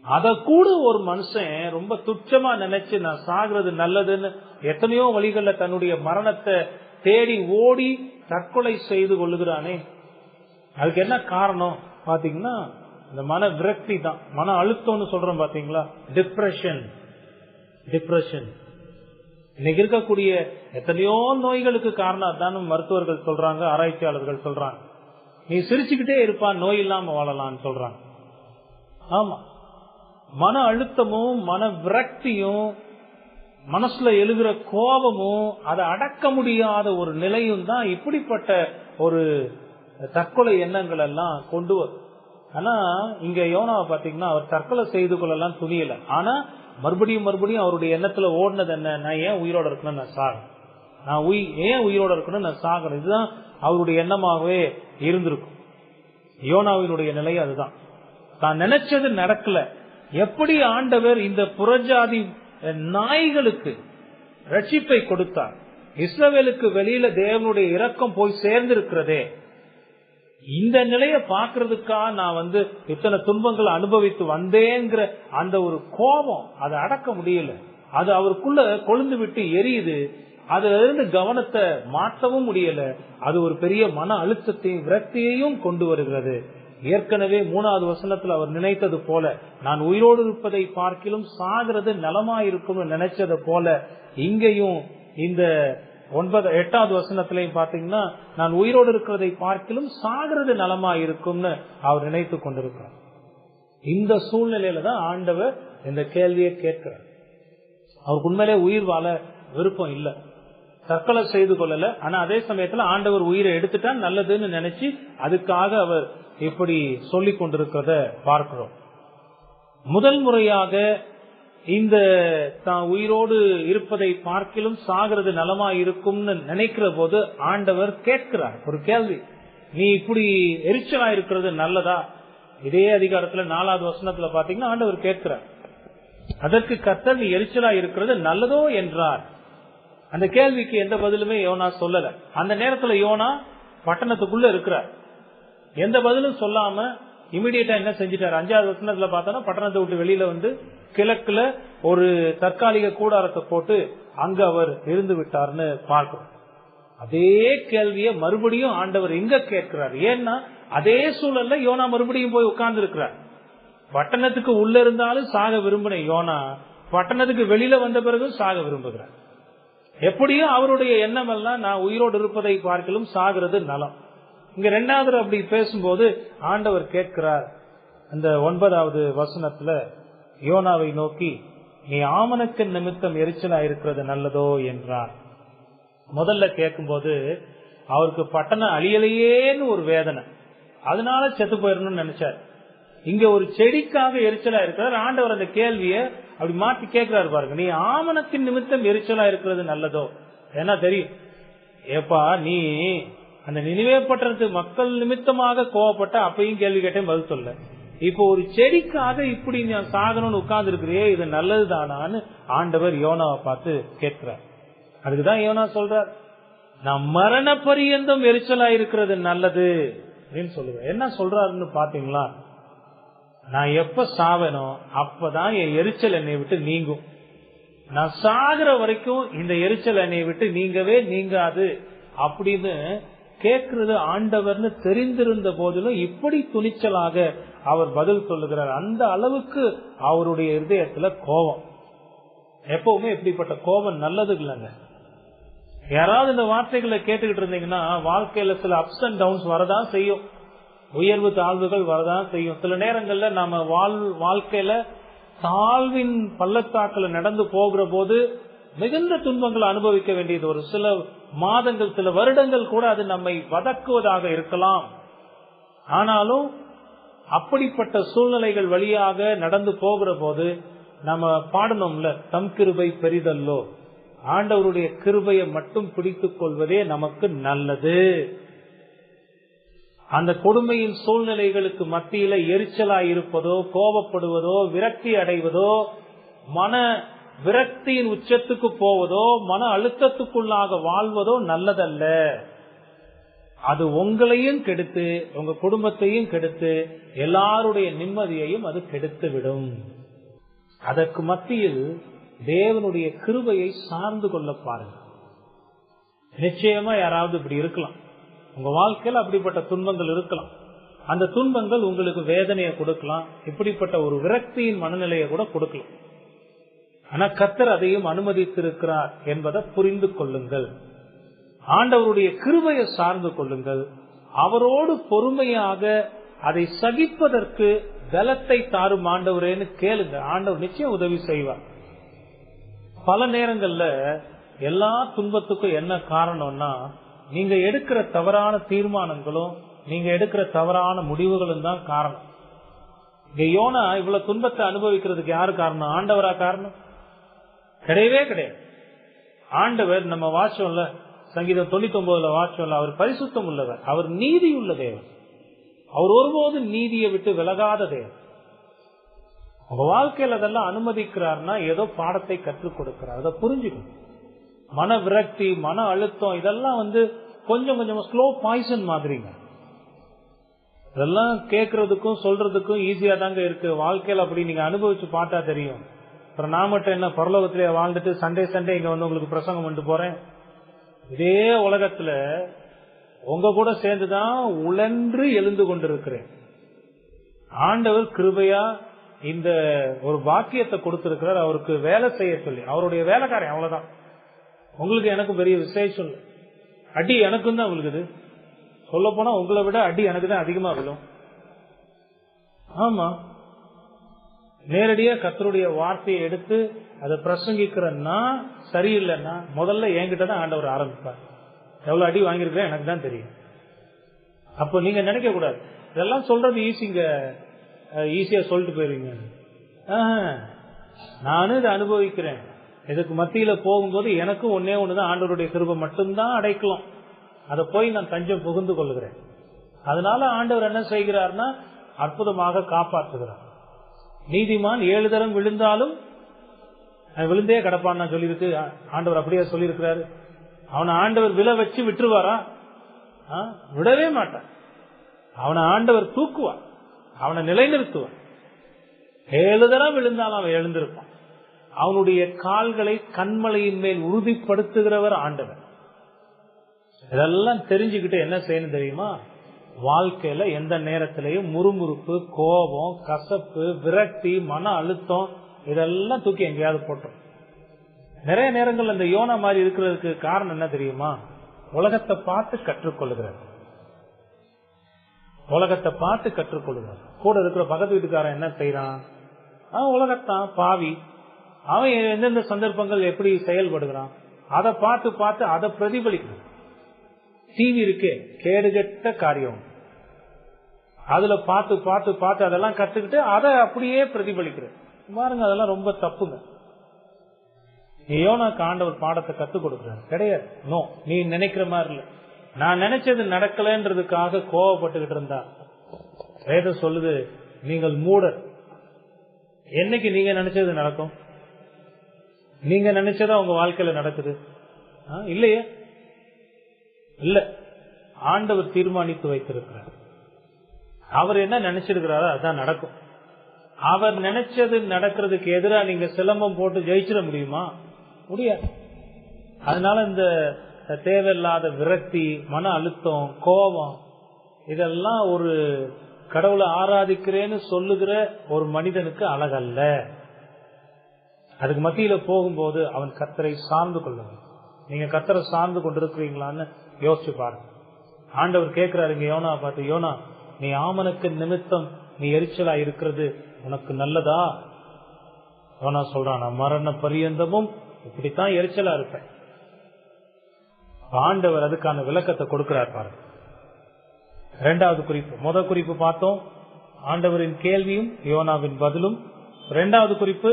Speaker 1: அத கூட ஒரு மனுஷன் ரொம்ப துச்சமா நினைச்சு நான் சாகிறது நல்லதுன்னு எத்தனையோ வழிகள்ல தன்னுடைய மரணத்தை தேடி ஓடி தற்கொலை செய்து கொள்ளுகிறானே, அதுக்கு என்ன காரணம் பாத்தீங்கன்னா இந்த மன விரக்தி தான். மன அழுத்தம்னு சொல்றோம் பாத்தீங்களா, டிப்ரெஷன். இன்னைக்கு இருக்கக்கூடிய எத்தனையோ நோய்களுக்கு காரணம் அதான் மருத்துவர்கள் சொல்றாங்க, ஆராய்ச்சியாளர்கள் சொல்றாங்க. நீ சிரிச்சுக்கிட்டே இருப்பா, நோய் இல்லாம வாழலாம்னு சொல்றாங்க. ஆமா, மன அழுத்தமும் மன விரக்தியும் மனசுல எழுகிற கோபமும் அதை அடக்க முடியாத ஒரு நிலையும் தான் இப்படிப்பட்ட ஒரு தற்கொலை எண்ணங்கள் எல்லாம் கொண்டு வரும். ஆனா இங்க யோனாவை பாத்தீங்கன்னா அவர் தற்கொலை செய்து கொள்ளலாம் துணியல. ஆனா மறுபடியும் அவருடைய எண்ணத்துல ஓடினது என்ன, நான் ஏன் உயிரோட இருக்கணும், நான் சாகணும், ஏன் உயிரோட இருக்கணும், நான் சாகணும். இதுதான் அவருடைய எண்ணமாகவே இருந்திருக்கும். யோனாவினுடைய நிலை அதுதான். தான் நினைச்சது நடக்கல. எப்படி ஆண்டவர் இந்த புறஜாதி நாய்களுக்கு ரட்சிப்பை கொடுத்தார், இஸ்ரவேலுக்கு வெளியில தேவனுடைய இரக்கம் போய் சேர்ந்திருக்கிறதே, இந்த நிலைய பாக்குறதுக்காக நான் இத்தனை துன்பங்களை அனுபவித்து வந்தேங்கிற அந்த ஒரு கோபம் அதை அடக்க முடியல. அது அவருக்குள்ள கொழுந்து விட்டு எரியுது. அதுல இருந்து கவனத்தை மாற்றவும் முடியல. அது ஒரு பெரிய மன அழுத்தத்தையும் விரக்தியையும் கொண்டு வருகிறது. ஏற்கனவே 3வது வசனத்துல அவர் நினைத்தது போல, நான் உயிரோடு இருப்பதை பார்க்கிலும் சாகிறது நலமாயிருக்கும் நினைச்சது போல, இங்கேயும் இந்த 8வது வசனத்திலையும் பாத்தீங்கன்னா நான் உயிரோடு இருக்கிறதை பார்க்கிலும் சாகிறது நலமாயிருக்கும்னு அவர் நினைத்து கொண்டிருக்கிறார். இந்த சூழ்நிலையில தான் ஆண்டவர் இந்த கேள்வியை கேட்கிறார். அவருக்கு உண்மையிலே உயிர் வாழ விருப்பம் இல்ல, தற்கொலை செய்து கொள்ளல. ஆனா அதே சமயத்துல ஆண்டவர் உயிரை எடுத்துட்டா நல்லதுன்னு நினைச்சு அதுக்காக அவர் இப்படி சொல்லிக் கொண்டிருக்கிறத பார்க்கிறோம். முதல் முறையாக இந்த தான் உயிரோடு இருப்பதை பார்க்கிலும் சாகிறது நலமா இருக்கும்னு நினைக்கிற போது ஆண்டவர் கேட்கிறார் ஒரு கேள்வி, நீ இப்படி எரிச்சலா இருக்கிறது நல்லதா? இதே அதிகாரத்துல 4வது வசனத்துல பாத்தீங்கன்னா ஆண்டவர் கேட்கிறார். அதற்கு கர்த்தர், நீ எரிச்சலா இருக்கிறது நல்லதோ என்றார். அந்த கேள்விக்கு எந்த பதிலுமே யோனா சொல்லல. அந்த நேரத்துல யோனா பட்டணத்துக்குள்ள இருக்கிறார். எந்த பதிலும் சொல்லாம இமிடியேட்டா என்ன செஞ்சிட்டாரு, 5வது வசனத்துல பார்த்தோம்னா பட்டணத்தை விட்டு வெளியில கிழக்குல ஒரு தற்காலிக கூடாரத்தை போட்டு அங்க அவர் இருந்து விட்டார்னு பார்க்கிறோம். அதே கேள்விய மறுபடியும் ஆண்டவர் எங்க கேட்கிறார். ஏன்னா அதே சூழல்ல யோனா மறுபடியும் போய் உட்கார்ந்து இருக்கிறார். பட்டணத்துக்கு உள்ள இருந்தாலும் சாக விரும்பின யோனா பட்டணத்துக்கு வெளியில வந்த பிறகும் சாக விரும்புகிறார். எப்படியும் அவருடைய எண்ணம் எல்லாம் நான் உயிரோடு இருப்பதை பார்க்கலும் சாகிறது நலம். இங்க 2வது அப்படி பேசும்போது ஆண்டவர் கேட்கிறார். அந்த 9வது வசனத்துல யோனாவை நோக்கி, நீ ஆமணக்கு நிமித்தம் எரிச்சலா இருக்கிறது நல்லதோ என்றார். முதல்ல கேட்கும்போது அவருக்கு பட்டணம் அழியலையேன்னு ஒரு வேதனை, அதனால செத்து போயிடணும்னு நினைச்சார். இங்க ஒரு செடிக்காக எரிச்சலா இருக்கிறார். ஆண்டவர் அந்த கேள்விய அப்படி மாற்றி கேட்கிறாரு பாருங்க, நீ ஆமணக்கின் நிமித்தம் எரிச்சலா இருக்கிறது நல்லதோ. ஏன்னா தெரியும், ஏப்பா நீ அந்த நினைவே பட்டணத்து மக்கள் நிமித்தமாக கோவப்பட்ட அப்பயும் கேள்வி கேட்டேன், பதில் சொல்ல. இப்போ ஒரு செடிக்காக இப்படி நான் சாகணும்னு உட்கார்ந்து இருக்கிறே, இது நல்லதுதானான்னு ஆண்டவர் யோனாவை பார்த்து கேட்கிறார். அதுக்குதான் யோனா சொல்றார், நான் மரண பரியந்தம் எரிச்சலா இருக்கிறது நல்லது அப்படின்னு சொல்லுவேன். என்ன சொல்றாருன்னு பாத்தீங்களா, நான் எப்ப சாவனோ அப்பதான் என் எரிச்சல் என்னை விட்டு நீங்கும். நான் சாகிற வரைக்கும் இந்த எரிச்சல் என்னை விட்டு நீங்கவே நீங்காது அப்படின்னு கேட்கிறது ஆண்டவர்னு தெரிந்திருந்த போதிலும் இப்படி துணிச்சலாக அவர் பதில் சொல்லுகிறார். அந்த அளவுக்கு அவருடைய இதயத்துல கோபம். எப்பவுமே இப்படிப்பட்ட கோபம் நல்லது இல்லைங்க. யாராவது இந்த வார்த்தைகளை கேட்டுக்கிட்டு இருந்தீங்கன்னா வாழ்க்கையில சில அப்ஸ் அண்ட் டவுன்ஸ் வரதான் செய்யும், உயர்வு தாழ்வுகள் வரதான் செய்யும். சில நேரங்கள்ல நாம வாழ்க்கையில தாழ்வின் பள்ளத்தாக்களை நடந்து போகிற போது மிகுந்த துன்பங்களை அனுபவிக்க வேண்டியது ஒரு சில மாதங்கள், சில வருடங்கள் கூட அது நம்மை வதக்குவதாக இருக்கலாம். ஆனாலும் அப்படிப்பட்ட சூழ்நிலைகள் வழியாக நடந்து போகிற போது நம்ம பாடணும்ல, தம் கிருபை பெரிதல்லோ, ஆண்டவருடைய கிருபையை மட்டும் பிடித்துக் கொள்வதே நமக்கு நல்லது. அந்த கொடுமையின் சூழ்நிலைகளுக்கு மத்தியில எரிச்சலா இருப்பதோ, கோபப்படுவதோ, விரக்தி அடைவதோ, மன விரக்தியின் உச்சத்துக்கு போவதோ, மன அழுத்தத்துக்குள்ளாக வாழ்வதோ நல்லதல்ல. அது உங்களையும் கெடுத்து உங்க குடும்பத்தையும் கெடுத்து எல்லாருடைய நிம்மதியையும் அது கெடுத்து விடும். அதற்கு மத்தியில் தேவனுடைய கிருபையை சார்ந்து கொள்ள பாருங்க. நிச்சயமா யாராவது இப்படி இருக்கலாம், உங்க வாழ்க்கையில் அப்படிப்பட்ட துன்பங்கள் இருக்கலாம். அந்த துன்பங்கள் உங்களுக்கு வேதனையை கொடுக்கலாம், இப்படிப்பட்ட ஒரு விரக்தியின் மனநிலையை கூட கொடுக்கலாம். ஆனா கர்த்தர் அதையும் அனுமதித்திருக்கிறார் என்பதை புரிந்து கொள்ளுங்கள். ஆண்டவருடைய கிருபையை சார்ந்து கொள்ளுங்கள். அவரோடு பொறுமையாக அதை சகிப்பதற்கு பலத்தை தாரும் ஆண்டவரேன்னு கேளுங்க. ஆண்டவர் நிச்சயம் உதவி செய்வார். பல நேரங்கள்ல எல்லா துன்பத்துக்கும் என்ன காரணம்னா, நீங்க எடுக்கிற தவறான தீர்மானங்களும் நீங்க எடுக்கிற தவறான முடிவுகளும் தான் காரணம். இங்க யோனா இவ்வளவு துன்பத்தை அனுபவிக்கிறதுக்கு யாரு காரணம்? ஆண்டவரா காரணம்? கிடையவே கிடையாது. ஆண்டவர் நம்ம வாட்சம்ல சங்கீதம் 99 வாட்சம்ல அவர் பரிசுத்தம் உள்ளவர், அவர் நீதி உள்ள தேவன், அவர் ஒருபோதும் நீதியை விட்டு விலகாத தேவன். உங்க வாழ்க்கையில் அதெல்லாம் அனுமதிக்கிறார்னா ஏதோ பாடத்தை கற்றுக் கொடுக்கிறார். அதை புரிஞ்சுக்கணும். மன விரக்தி, மன அழுத்தம் இதெல்லாம் கொஞ்சம் கொஞ்சமா ஸ்லோ பாய்சன் மாதிரிங்க. இதெல்லாம் கேட்கறதுக்கும் சொல்றதுக்கும் ஈஸியா தாங்க இருக்கு. வாழ்க்கையில அப்படி நீங்க அனுபவிச்சு பார்த்தா தெரியும். அப்புறம் நான் மட்டும் என்ன பரலோகத்திலே வாழ்ந்துட்டு சண்டே இங்க உங்களுக்கு பிரசங்கம் பண்ணிட்டு போறேன். இதே உலகத்துல உங்க கூட சேர்ந்துதான் உழன்று எழுந்து கொண்டிருக்கிறேன். ஆண்டவர் கிருபையா இந்த ஒரு பாக்கியத்தை கொடுத்திருக்கிறார். அவருக்கு வேலை செய்ய சொல்லி, அவருடைய வேலைக்காரன், அவ்வளவுதான். உங்களுக்கு எனக்கும் பெரிய விசேஷம் இல்லை. அடி எனக்கும் தான் விழுகுது. சொல்ல போனா உங்களை விட அடி எனக்கு தான் அதிகமா விழும். ஆமா, நேரடியா கர்த்தருடைய வார்த்தையை எடுத்து அதை பிரசங்கிக்கிறன்னா சரியில்லைன்னா முதல்ல என்கிட்ட தான் ஆண்டவர் ஆரம்பிப்பார். எவ்வளவு அடி வாங்கியிருக்கேன் எனக்கு தான் தெரியும். அப்போ நீங்க நினைக்க கூடாது இதெல்லாம் சொல்றது ஈஸிங்க, ஈஸியா சொல்லிட்டு போயிருவீங்க. நானும் இதை அனுபவிக்கிறேன். இதுக்கு மத்தியில போகும்போது எனக்கும் ஒன்னே ஒண்ணுதான், ஆண்டவருடைய கிருபை மட்டும்தான் அடைக்கலாம். அதை போய் நான் தஞ்சம் புகுந்து கொள்கிறேன். அதனால ஆண்டவர் என்ன செய்கிறார்னா அற்புதமாக காப்பாற்றுகிறார். நீதிமான் 7 தரம் விழுந்தாலும் விழுந்தே கிடப்பான்னு சொல்லியிருக்கு ஆண்டவர். அப்படியே சொல்லியிருக்கிறாரு. அவனை ஆண்டவர் விழ வச்சு விட்டுருவாரா? விடவே மாட்டான். அவனை ஆண்டவர் தூக்குவார், அவனை நிலைநிறுத்துவார். 7 தரம் விழுந்தாலும் அவன் எழுந்திருப்பான். அவனுடைய கால்களை கண்மலையின் மேல் உறுதிப்படுத்துகிறவர் ஆண்டவர். இதெல்லாம் தெரிஞ்சுக்கிட்டு என்ன செய்யணும் தெரியுமா? வாழ்க்கையில எந்த நேரத்திலையும் முறுமுறுப்பு, கோபம், கசப்பு, விரக்தி, மன அழுத்தம் இதெல்லாம் தூக்கி எங்கேயாவது போட்டோம். நிறைய நேரங்கள் அந்த யோனா மாதிரி இருக்கிறதுக்கு காரணம் என்ன தெரியுமா? உலகத்தை பார்த்து கற்றுக்கொள்ளுகிறார். உலகத்தை பார்த்து கற்றுக்கொள்ளுகிறார். கூட இருக்கிற பக்கத்து வீட்டுக்காரன் என்ன செய்யறான்? அவன் உலகத்தான் பாவி. அவன் எந்தெந்த சந்தர்ப்பங்கள் எப்படி செயல்படுகிறான் அதை பார்த்து பார்த்து அதை பிரதிபலிக்கிறான். டிவி இருக்கே, கேடுகட்ட காரியம், அதுல பார்த்து பார்த்து பார்த்து அதெல்லாம் கத்துக்கிட்டு அதை அப்படியே பிரதிபலிக்கிறது பாருங்க. அதெல்லாம் ரொம்ப தப்புங்க. யோனாக்கு ஆண்டவர் பாடத்தை கத்துக் கொடுக்கிறார் கிடையாது. நோ, நீ நினைக்கிற மாதிரி இல்ல. நான் நினைச்சது நடக்கலன்றதுக்காக கோவப்பட்டுக்கிட்டு இருந்தா வேதம் சொல்லுது, நீங்கள் மூடர். என்னைக்கு நீங்க நினைச்சது நடக்கும்? நீங்க நினைச்சதா உங்க வாழ்க்கையில நடக்குது? இல்லையே, இல்ல. ஆண்டவர் தீர்மானித்து வைத்திருக்கிறார். அவர் என்ன நினைச்சிருக்கிறாரோ அதான் நடக்கும். அவர் நினைச்சது நடக்கிறதுக்கு எதிராக நீங்க சிலம்பம் போட்டு ஜெயிச்சிட முடியுமா? முடியாது. அதனால இந்த தேவையில்லாத விரக்தி, மன அழுத்தம், கோபம் இதெல்லாம் ஒரு கடவுளை ஆராதிக்கிறேன்னு சொல்லுகிற ஒரு மனிதனுக்கு அழகல்ல. அதுக்கு மத்தியில போகும்போது அவன் கர்த்தரை சார்ந்து கொள்ளுங்க. நீங்க கர்த்தரை சார்ந்து கொண்டிருக்கிறீங்களான்னு யோசிச்சு பாருங்க. ஆண்டவர் கேட்கிறாருங்க யோனா பார்த்து, யோனா நீ ஆமனுக்கு நிமித்தம் நீ எரிச்சலா இருக்கிறது உனக்கு நல்லதா? யோனா சொல்றான், நான் மரண பரியந்தமும் இப்படித்தான் எரிச்சலா இருப்பேன். ஆண்டவர் அதுக்கான விளக்கத்தை கொடுக்கிறார் பாருங்க. 2வது குறிப்பு, முதல் குறிப்பு பார்த்தோம் ஆண்டவரின் கேள்வியும் யோனாவின் பதிலும். 2வது குறிப்பு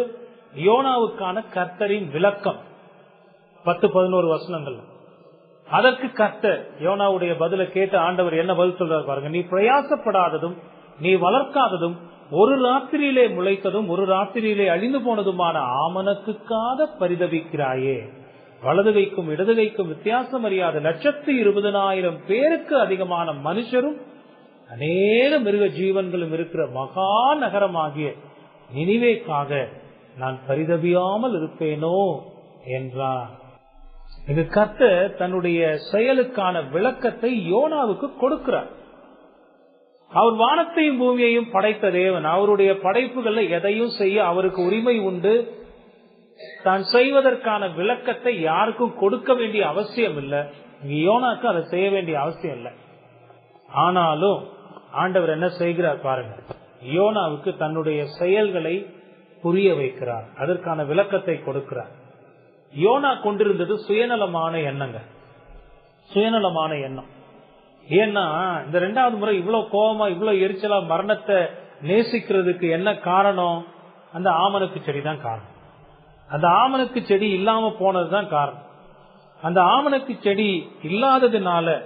Speaker 1: யோனாவுக்கான கர்த்தரின் விளக்கம் 10-11 வசனங்கள். அதற்கு கர்த்தர் யோனாவுடைய பதில கேட்டு ஆண்டவர் என்ன பதில் சொல்றார் பாருங்க. நீ பிரயாசப்படாததும் நீ வளர்க்காததும் ஒரு ராத்திரியிலே முளைத்ததும் ஒரு ராத்திரியிலே அழிந்து போனதுமான ஆமணக்குக்காக பரிதவிக்கிறாயே. வலது கைக்கும் இடது கைக்கும் வித்தியாசம் அறியாத 120,000 பேருக்கு அதிகமான மனுஷரும் அநேக மிருக ஜீவன்களும் இருக்கிற மகா நகரமாகிய நினிவேக்காக நான் பரிதபியாமல் இருப்பேனோ என்றார். இது கர்த்தர் தன்னுடைய செயலுக்கான விளக்கத்தை யோனாவுக்கு கொடுக்கிறார். அவர் வானத்தையும் பூமியையும் படைத்த தேவன். அவருடைய படைப்புகளை எதையும் செய்ய அவருக்கு உரிமை உண்டு. தான் செய்வதற்கான விளக்கத்தை யாருக்கும் கொடுக்க வேண்டிய அவசியம் இல்லை. யோனாக்கு அதை செய்ய வேண்டிய அவசியம் இல்லை. ஆனாலும் ஆண்டவர் என்ன செய்கிறார் பாருங்க, யோனாவுக்கு தன்னுடைய செயல்களை புரிய வைக்கிறார், அதற்கான விளக்கத்தை கொடுக்கிறார். யோனா கொண்டிருந்தது சுயநலமான எண்ணங்க, சுயநலமான எண்ணம். ஏன்னா இந்த 2வது முறை இவ்வளவு கோபமா இவ்வளவு எரிச்சலா மரணத்தை நேசிக்கிறதுக்கு என்ன காரணம்? அந்த ஆமணக்கு செடி தான் காரணம். அந்த ஆமணக்கு செடி இல்லாம போனதுதான் காரணம். அந்த ஆமணக்கு செடி இல்லாததுனால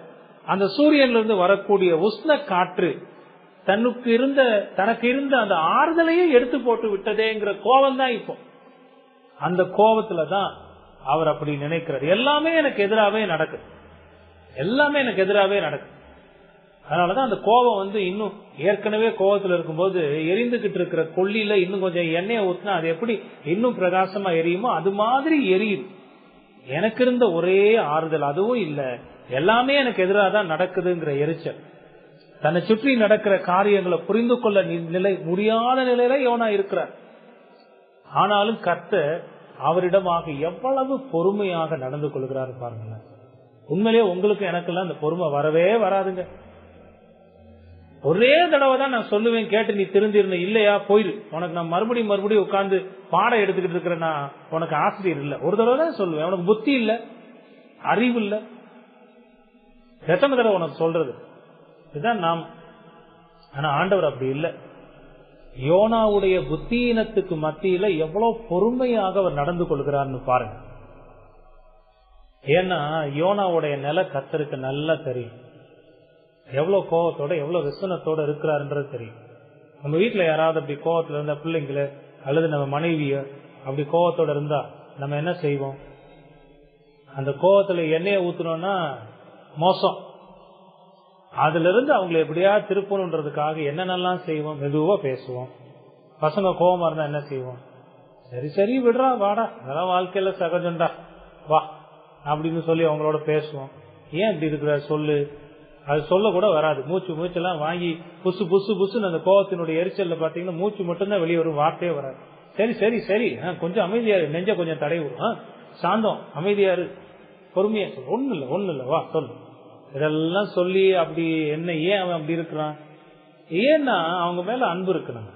Speaker 1: அந்த சூரியன்ல இருந்து வரக்கூடிய உஷ்ண காற்று தனக்கு இருந்த அந்த ஆறுதலையே எடுத்து போட்டு விட்டதேங்கிற கோபம் தான். இப்போ அந்த கோபத்துலதான் அவர் அப்படி நினைக்கிறார். எல்லாமே எனக்கு எதிராகவே நடக்குது, எல்லாமே எனக்கு எதிராகவே நடக்குது. அதனாலதான் அந்த கோபம் இன்னும் ஏற்கனவே கோபத்துல இருக்கும்போது எரிந்துகிட்டு இருக்கிற கொல்லியில இன்னும் கொஞ்சம் எண்ணெயை ஊத்தினா அது எப்படி இன்னும் பிரகாசமா எரியுமோ அது மாதிரி எரியுது. எனக்கு இருந்த ஒரே ஆறுதல் அதுவும் இல்ல, எல்லாமே எனக்கு எதிராக தான் நடக்குதுங்கிற எரிச்சல். தன்னை சுற்றி நடக்கிற காரியங்களை புரிந்து கொள்ள முடியாத நிலையில யோனா இருக்கிறார். ஆனாலும் கர்த்தர் அவரிடமாக எவ்வளவு பொறுமையாக நடந்து கொள்கிறாரு பாருங்க. உண்மையிலேயே உங்களுக்கு எனக்கெல்லாம் அந்த பொறுமை வரவே வராதுங்க. ஒரே தடவை தான் நான் சொல்லுவேன், கேட்டு நீ திருந்திருந்த இல்லையா போயிரு, உனக்கு நான் மறுபடியும் உட்கார்ந்து பாடம் எடுத்துக்கிட்டு இருக்கிறேன்னா உனக்கு ஆசிரியர் இல்ல. ஒரு தடவை தான் சொல்லுவேன், உனக்கு புத்தி இல்ல, அறிவு இல்ல. எத்தனை தடவை உனக்கு சொல்றது? இதுதான் நாம். ஆனா ஆண்டவர் அப்படி இல்லை. யோனாவுடைய புத்தியினத்துக்கு மத்தியில எவ்வளவு பொறுமையாக அவர் நடந்து கொள்கிறார்னு பாருங்க. ஏன்னா யோனாவுடைய நிலை கர்த்தருக்கு நல்லா தெரியும். எவ்வளவு கோபத்தோட எவ்வளவு விசனத்தோட இருக்கிறாருன்றது தெரியும். நம்ம வீட்டுல யாராவது அப்படி கோபத்துல இருந்தா, பிள்ளைங்கள அல்லது நம்ம மனைவிய அப்படி கோபத்தோட இருந்தா நம்ம என்ன செய்வோம்? அந்த கோபத்துல எண்ணெயை ஊத்துனோம்னா மோசம். அதுல இருந்து அவங்களை எப்படியா திருப்பணுன்றதுக்காக என்னென்னலாம் செய்வோம்? மெதுவா பேசுவோம். பசங்க கோபமா இருந்தா என்ன செய்வோம்? சரி விடுறா, வாடா, அதெல்லாம் வாழ்க்கையில சகஜம்டா, வா அப்படின்னு சொல்லி அவங்களோட பேசுவோம். ஏன் இப்படி இருக்கிற சொல்லு, அது சொல்ல கூட வராது. மூச்செல்லாம் வாங்கி புசு புசு புசுன்னு அந்த கோபத்தினுடைய எரிச்சல்ல பாத்தீங்கன்னா மூச்சு மட்டும்தான் வெளியே வரும், வார்த்தையே வராது. சரி கொஞ்சம் அமைதியாரு, நெஞ்ச கொஞ்சம் தடைவிடும், சாந்தம், அமைதியாரு, பொறுமையா சொல்லு, ஒண்ணு இல்ல வா சொல்லு, இதெல்லாம் சொல்லி அப்படி என்ன ஏன் அவன் அப்படி இருக்கிறான்? ஏன்னா அவங்க மேல அன்பு இருக்கணும்.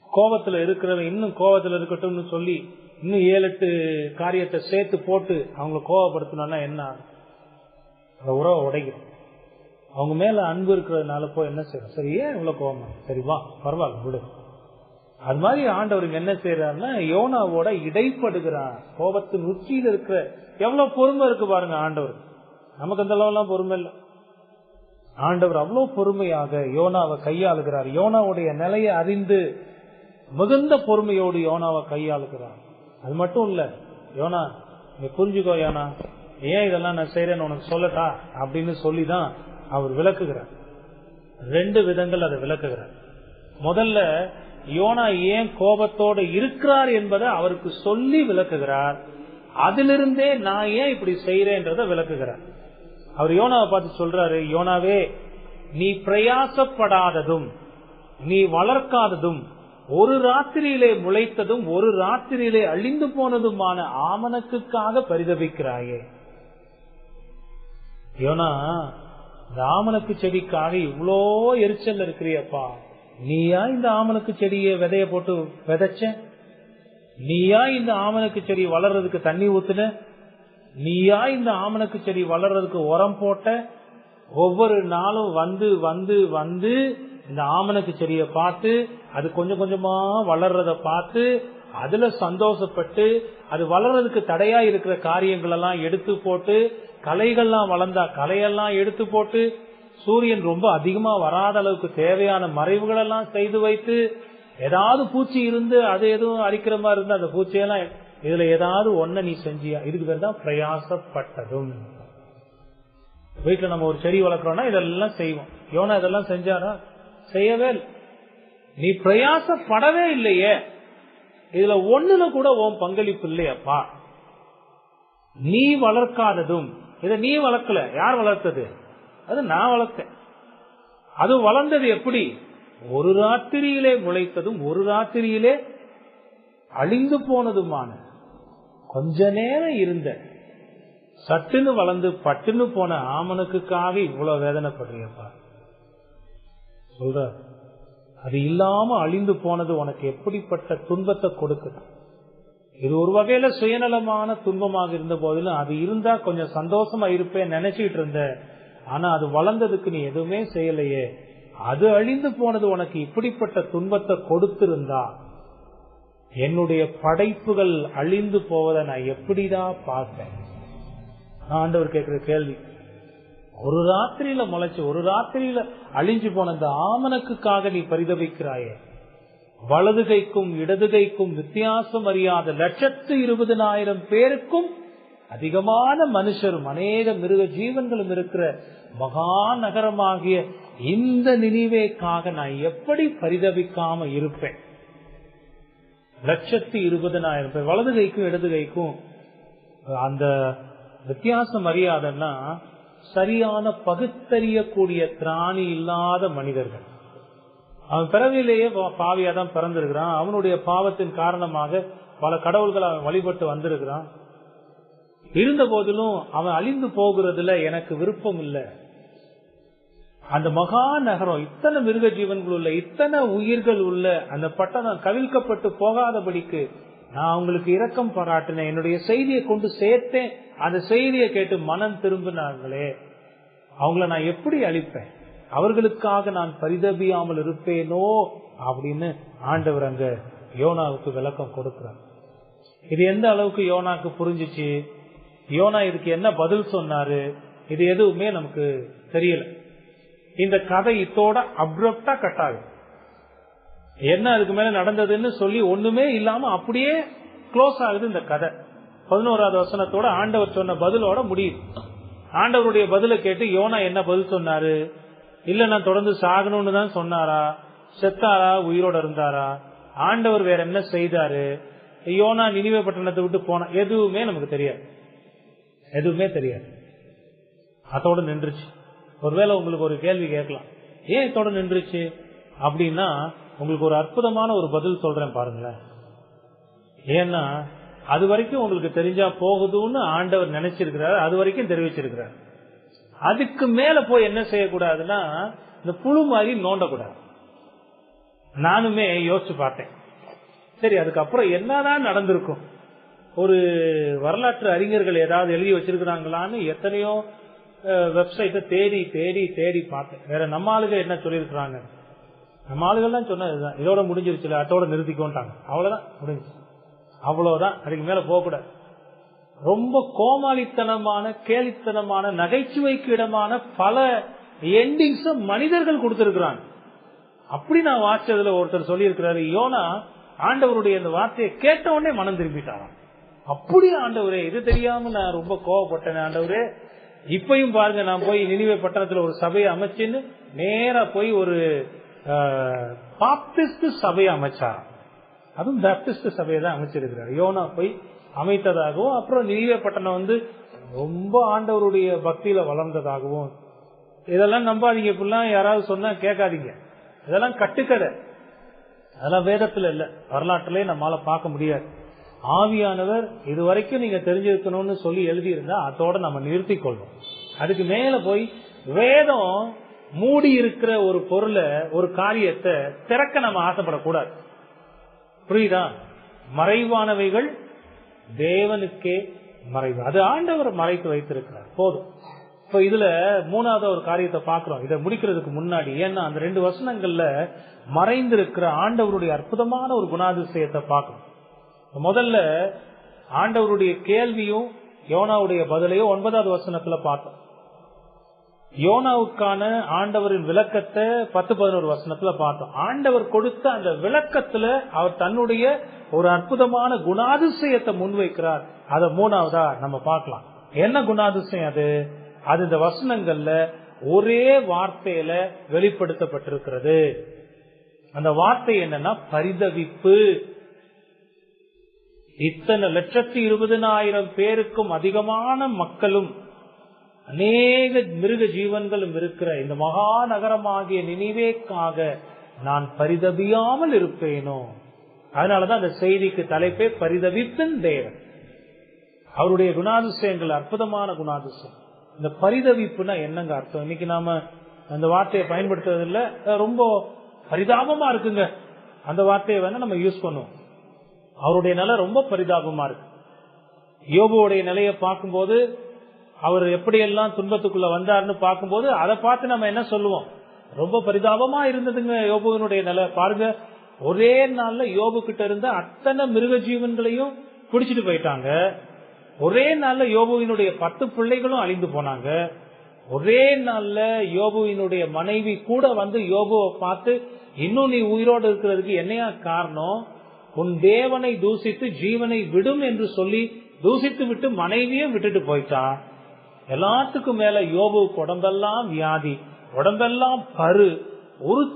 Speaker 1: கோபத்துல இருக்கிறவன் இன்னும் கோபத்துல இருக்கட்டும்னு சொல்லி இன்னும் 7-8 காரியத்தை சேர்த்து போட்டு அவங்களை கோபப்படுத்தணும்னா என்ன ஆகும்? அந்த உறவை உடைக்கும். அவங்க மேல அன்பு இருக்கிறதுனால போய் என்ன செய்யணும்? சரி ஏன் இவ்வளவு கோபமா? சரி வா பரவாயில்ல விடு. அது மாதிரி ஆண்டவருக்கு என்ன செய்யறாருன்னா யோனாவோட இடைப்படுகிறார். கோபத்தின் உச்சியில இருக்கிற எவ்வளவு பொறுமை இருக்கு பாருங்க ஆண்டவர். நமக்கு அந்த அளவுலாம் பொறுமை இல்லை. ஆண்டவர் அவ்வளவு பொறுமையாக யோனாவை கையாளுகிறார். யோனாவுடைய நிலையை அறிந்து மிகுந்த பொறுமையோடு யோனாவை கையாளுகிறார். அது மட்டும் இல்ல, யோனா நீ புரிஞ்சுக்கோ, யோனா ஏன் இதெல்லாம் நான் செய்யறேன்னு உனக்கு சொல்லட்டா அப்படின்னு சொல்லிதான் அவர் விளக்குகிறார். 2 விதங்கள் அதை விளக்குகிறார். முதல்ல யோனா ஏன் கோபத்தோடு இருக்கிறார் என்பதை அவருக்கு சொல்லி விளக்குகிறார். அதிலிருந்தே நான் ஏன் இப்படி செய்யறேன்றத விளக்குகிறார். அவர் யோனாவை பார்த்து சொல்றாரு, யோனாவே நீ பிரயாசப்படாததும் நீ வளர்க்காததும் ஒரு ராத்திரியிலே முளைத்ததும் ஒரு ராத்திரியிலே அழிந்து போனதுமான ஆமணக்குக்காக பரிதபிக்கிறாயே. யோனா இந்த ஆமணக்கு செடிக்காக இவ்வளோ எரிச்சல் இருக்கிறியப்பா, நீயா இந்த ஆமணக்கு செடியை விதைய போட்டு விதைச்ச? நீயா இந்த ஆமணக்கு செடி வளர்றதுக்கு தண்ணி ஊத்துன? நீயா இந்த ஆமணக்கு செடி வளர்றதுக்கு உரம் போட்ட? ஒவ்வொரு நாளும் வந்து வந்து வந்து இந்த ஆமணக்கு செடியை பார்த்து அது கொஞ்சம் கொஞ்சமா வளர்றத பார்த்து அதுல சந்தோஷப்பட்டு அது வளர்றதுக்கு தடையா இருக்கிற காரியங்கள் எல்லாம் எடுத்து போட்டு, களைகள்லாம் வளர்ந்தா களையெல்லாம் எடுத்து போட்டு, சூரியன் ரொம்ப அதிகமா வராத அளவுக்கு தேவையான மறைவுகள் எல்லாம் செய்து வைத்து, ஏதாவது பூச்சி இருந்து அது எதுவும் அரிக்கிற மாதிரி இருந்து அந்த பூச்சியெல்லாம் இதுல ஏதாவது ஒன்ன நீ செஞ்சியா? இதுக்கு பேர் தான் பிரயாசப்பட்டதும். வீட்டுல நம்ம ஒரு செடி வளர்க்கிறோம்னா இதெல்லாம் செய்வோம். யோனா இதெல்லாம் செஞ்சாரா? செய்யவே இல்லை. நீ பிரயாசப்படவே இல்லையே, இதுல ஒண்ணுல கூட உன் பங்களிப்பு இல்லையப்பா. நீ வளர்க்காததும், இதை நீ வளர்க்கல, யார் வளர்த்தது? அது நான் வளர்த்தேன். அது வளர்ந்தது எப்படி? ஒரு ராத்திரியிலே முளைத்ததும் ஒரு ராத்திரியிலே அழிந்து போனதுமான. கொஞ்ச நேரம் இருந்த சட்டுன்னு வளர்ந்து பட்டுன்னு போன ஆமனுக்காக இவ்வளவு வேதனைப்படுறியப்பா சொல்ற. அது இல்லாம அழிந்து போனது உனக்கு எப்படிப்பட்ட துன்பத்தை கொடுக்குது. இது ஒரு வகையில சுயநலமான துன்பமாக இருந்த போதிலும் அது இருந்தா கொஞ்சம் சந்தோஷமா இருப்பேன் நினைச்சிட்டு இருந்த. ஆனா அது வளர்ந்ததுக்கு நீ எதுவுமே செய்யலையே. அது அழிந்து போனது உனக்கு இப்படிப்பட்ட துன்பத்தை கொடுத்திருந்தா என்னுடைய படைப்புகள் அழிந்து போவதை நான் எப்படிதான் பார்த்தேன்? ஆண்டவர் கேட்கிற கேள்வி. ஒரு ராத்திரியில முளைச்சு ஒரு ராத்திரியில அழிஞ்சு போன அந்த ஆமணக்குக்காக நீ பரிதபிக்கிறாயே. வலதுகைக்கும் இடதுகைக்கும் வித்தியாசம் அறியாத 120,000 பேருக்கும் அதிகமான மனுஷரும் அநேக மிருக ஜீவன்களும் இருக்கிற மகா நகரமாகிய இந்த நினிவேக்காக நான் எப்படி பரிதபிக்காம இருப்பேன்? 120,000 பேர், வலதுகைக்கும் இடதுகைக்கும் அந்த வித்தியாசம் அறியாதன்னா சரியான பகுத்தறியக்கூடிய திராணி இல்லாத மனிதர்கள். அவன் பிறவிலேயே பாவியா தான் பிறந்திருக்கிறான். அவனுடைய பாவத்தின் காரணமாக பல கடவுள்களை அவன் வழிபட்டு வந்திருக்கிறான். இருந்த போதிலும் அவன் அழிந்து போகிறதுல எனக்கு விருப்பம் இல்லை. அந்த மகா நகரம், இத்தனை மிருக ஜீவன்கள் உள்ள, இத்தனை உயிர்கள் உள்ள அந்த பட்டணம் கவிழ்க்கப்பட்டு போகாதபடிக்கு நான் அவங்களுக்கு இரக்கம் பாராட்டினேன். என்னுடைய செய்தியை கொண்டு சேர்த்தேன். அந்த செய்தியை கேட்டு மனம் திரும்பினார்களே, அவங்கள நான் எப்படி அழிப்பேன்? அவர்களுக்காக நான் பரிதபியாமல் இருப்பேனோ அப்படின்னு ஆண்டவர் அங்க யோனாவுக்கு விளக்கம் கொடுக்கிறார். இது எந்த அளவுக்கு யோனாக்கு புரிஞ்சிச்சு, யோனா இதுக்கு என்ன பதில் சொன்னாரு, இது எதுவுமே நமக்கு தெரியல. இந்த கதை இத்தோட அப்ரப்டா கட் ஆகும். என்ன அதுக்கு மேல நடந்ததுன்னு சொல்லி ஒண்ணுமே இல்லாம அப்படியே க்ளோஸ் ஆகுது இந்த கதை. 11வது வசனத்தோட ஆண்டவர் சொன்ன பதிலோட முடியுது. ஆண்டவருடைய பதில கேட்டு யோனா என்ன பதில் சொன்னாரு? இல்ல நான் தொடர்ந்து சாகணும்னு தான் சொன்னாரா? செத்தாரா? உயிரோட இருந்தாரா? ஆண்டவர் வேற என்ன செய்தாரு? யோனா நினிவே பட்டணத்தை விட்டு போன? எதுவுமே நமக்கு தெரியாது. எதுவுமே தெரியாது. அதோட நின்றுச்சு. ஒருவேளை உங்களுக்கு ஒரு கேள்வி கேட்கலாம், ஏன் இதோட நின்றுச்சு அப்படின்னா உங்களுக்கு ஒரு அற்புதமான ஒரு பதில் சொல்றேன் பாருங்களேன். ஏன்னா அது வரைக்கும் உங்களுக்கு தெரிஞ்சா போகுதுன்னு ஆண்டவர் நினைச்சிருக்கிறார், அது வரைக்கும் தெரிவிச்சிருக்கிறார். அதுக்கு மேல போய் என்ன செய்யக்கூடாதுன்னா இந்த புழு மாதிரி நோண்டக்கூடாது. நானுமே யோசிச்சு பார்த்தேன், சரி அதுக்கப்புறம் என்னதான் நடந்திருக்கும், ஒரு வரலாற்று அறிஞர்கள் ஏதாவது எழுதி வச்சிருக்கிறாங்களான்னு எத்தனையோ வெப்சைட்டை தேடி தேடி தேடி பார்த்தேன். வேற நம்ம ஆளுங்க என்ன சொல்லியிருக்கிறாங்க? நம்ம ஆளுகள் தான் சொன்னதுதான், இதோட முடிஞ்சிருச்சுல, அட்டோட நிறுத்திக்கோன்ட்டாங்க. அவ்வளவுதான் முடிஞ்சிச்சு, அவ்வளவுதான், அதுக்கு மேல போகக்கூடாது. ரொம்ப கோமாளித்தனமான, கேலித்தனமான, நகைச்சுவைக்கு இடமான பல எண்டிங்ஸ் மனிதர்கள் கொடுத்திருக்கிறாங்க. அப்படி நான் வாசிச்சதுல ஒருத்தர் சொல்லி இருக்கிறாரு, யோனா ஆண்டவருடைய இந்த வார்த்தையை கேட்ட உடனே மனம் திரும்பிட்டாராம். அப்படி ஆண்டவரே, இது தெரியாம நான் ரொம்ப கோவப்பட்டேன் ஆண்டவரே. இப்பயும் பாருங்க, நான் போய் நினிவே பட்டணத்துல ஒரு சபையை அமைச்சுன்னு நேரா போய் ஒரு பாப்டிஸ்ட் சபையை அமைச்சார். அதுவும் பாப்டிஸ்ட் சபையை தான் அமைச்சிருக்கிறார். யோனா போய் அமைத்ததாகவும், அப்புறம் நினிவே பட்டணம் ரொம்ப ஆண்டவருடைய பக்தியில வளர்ந்ததாகவும். இதெல்லாம் நம்பாதீங்க, இப்பெல்லாம் யாராவது சொன்னா கேட்காதீங்க. இதெல்லாம் கட்டுக்கதை, அதெல்லாம் வேதத்துல இல்ல, வரலாற்றுலயே நம்மளால பார்க்க முடியாது. ஆவியானவர் இதுவரைக்கும் நீங்க தெரிஞ்சிருக்கணும்னு சொல்லி எழுதியிருந்தா அதோட நம்ம நிறுத்தி கொள்வோம். அதுக்கு மேல போய் வேதம் மூடி இருக்கிற ஒரு பொருளை, ஒரு காரியத்தை திறக்க நம்ம ஆசைப்படக்கூடாது. புரியுதா? மறைவானவைகள் தேவனுக்கே மறைவு, அது ஆண்டவர் மறைத்து வைத்திருக்கிறார், போதும். இப்ப இதுல 3வது ஒரு காரியத்தை பாக்குறோம் இதை முடிக்கிறதுக்கு முன்னாடி. ஏன்னா அந்த 2 வசனங்கள்ல மறைந்திருக்கிற ஆண்டவருடைய அற்புதமான ஒரு குணாதிசயத்தை பார்க்கணும். முதல்ல ஆண்டவருடைய கேள்வியும் யோனாவுடைய பதிலையும் 9வது வசனத்துல பார்த்தோம். யோனாவுக்கான ஆண்டவரின் விளக்கத்தை 10-11 வசனத்துல பார்த்தோம். ஆண்டவர் கொடுத்த அந்த விளக்கத்துல அவர் தன்னுடைய ஒரு அற்புதமான குணாதிசயத்தை முன்வைக்கிறார். அத மூணாவதா நம்ம பார்க்கலாம். என்ன குணாதிசயம் அது? அது இந்த வசனங்கள்ல ஒரே வார்த்தையில வெளிப்படுத்தப்பட்டிருக்கிறது. அந்த வார்த்தை என்னன்னா பரிதவிப்பு. இத்தனை 1,20,000 பேருக்கும் அதிகமான மக்களும் அநேக மிருக ஜீவன்களும் இருக்கிற இந்த மகா நகரமாகிய நினிவேக்காக நான் பரிதபியாமல் இருப்பேனோ. அதனாலதான் அந்த செய்திக்கு தலைப்பே பரிதவிப்பின் தேவன். அவருடைய குணாதிசயங்கள் அற்புதமான குணாதிசயம். இந்த பரிதவிப்புனா என்னங்க அர்த்தம்? இன்னைக்கு நாம அந்த வார்த்தையை பயன்படுத்துறதில்ல, ரொம்ப பரிதாபமா இருக்குங்க அந்த வார்த்தையை வேணா நம்ம யூஸ் பண்ணுவோம். அவருடைய நிலை ரொம்ப பரிதாபமா இருக்கு. யோபுடைய நிலையை பார்க்கும்போது, அவர் எப்படியெல்லாம் துன்பத்துக்குள்ள வந்தாருன்னு பார்க்கும்போது அதை பார்த்து நம்ம என்ன சொல்லுவோம்? ரொம்ப பரிதாபமா இருந்ததுங்க யோபுவினுடைய நிலை. பாருங்க, ஒரே நாள்ல யோபு கிட்ட இருந்த அத்தனை மிருக ஜீவன்களையும் பிடிச்சிட்டு போயிட்டாங்க. ஒரே நாள்ல யோபுவினுடைய 10 பிள்ளைகளும் அழிந்து போனாங்க. ஒரே நாள்ல யோபுவினுடைய மனைவி கூட வந்து யோபுவை பார்த்து, இன்னும் நீ உயிரோடு இருக்கிறதுக்கு என்னையா காரணம்? உன் தேவனை தூசித்து ஜீவனை விடும் என்று சொல்லி தூசித்து விட்டு மனைவியும் விட்டுட்டு போயிட்டான். எல்லாத்துக்கும் மேல யோபுவுக்கு உடம்பெல்லாம் வியாதி, உடம்பெல்லாம் பரு,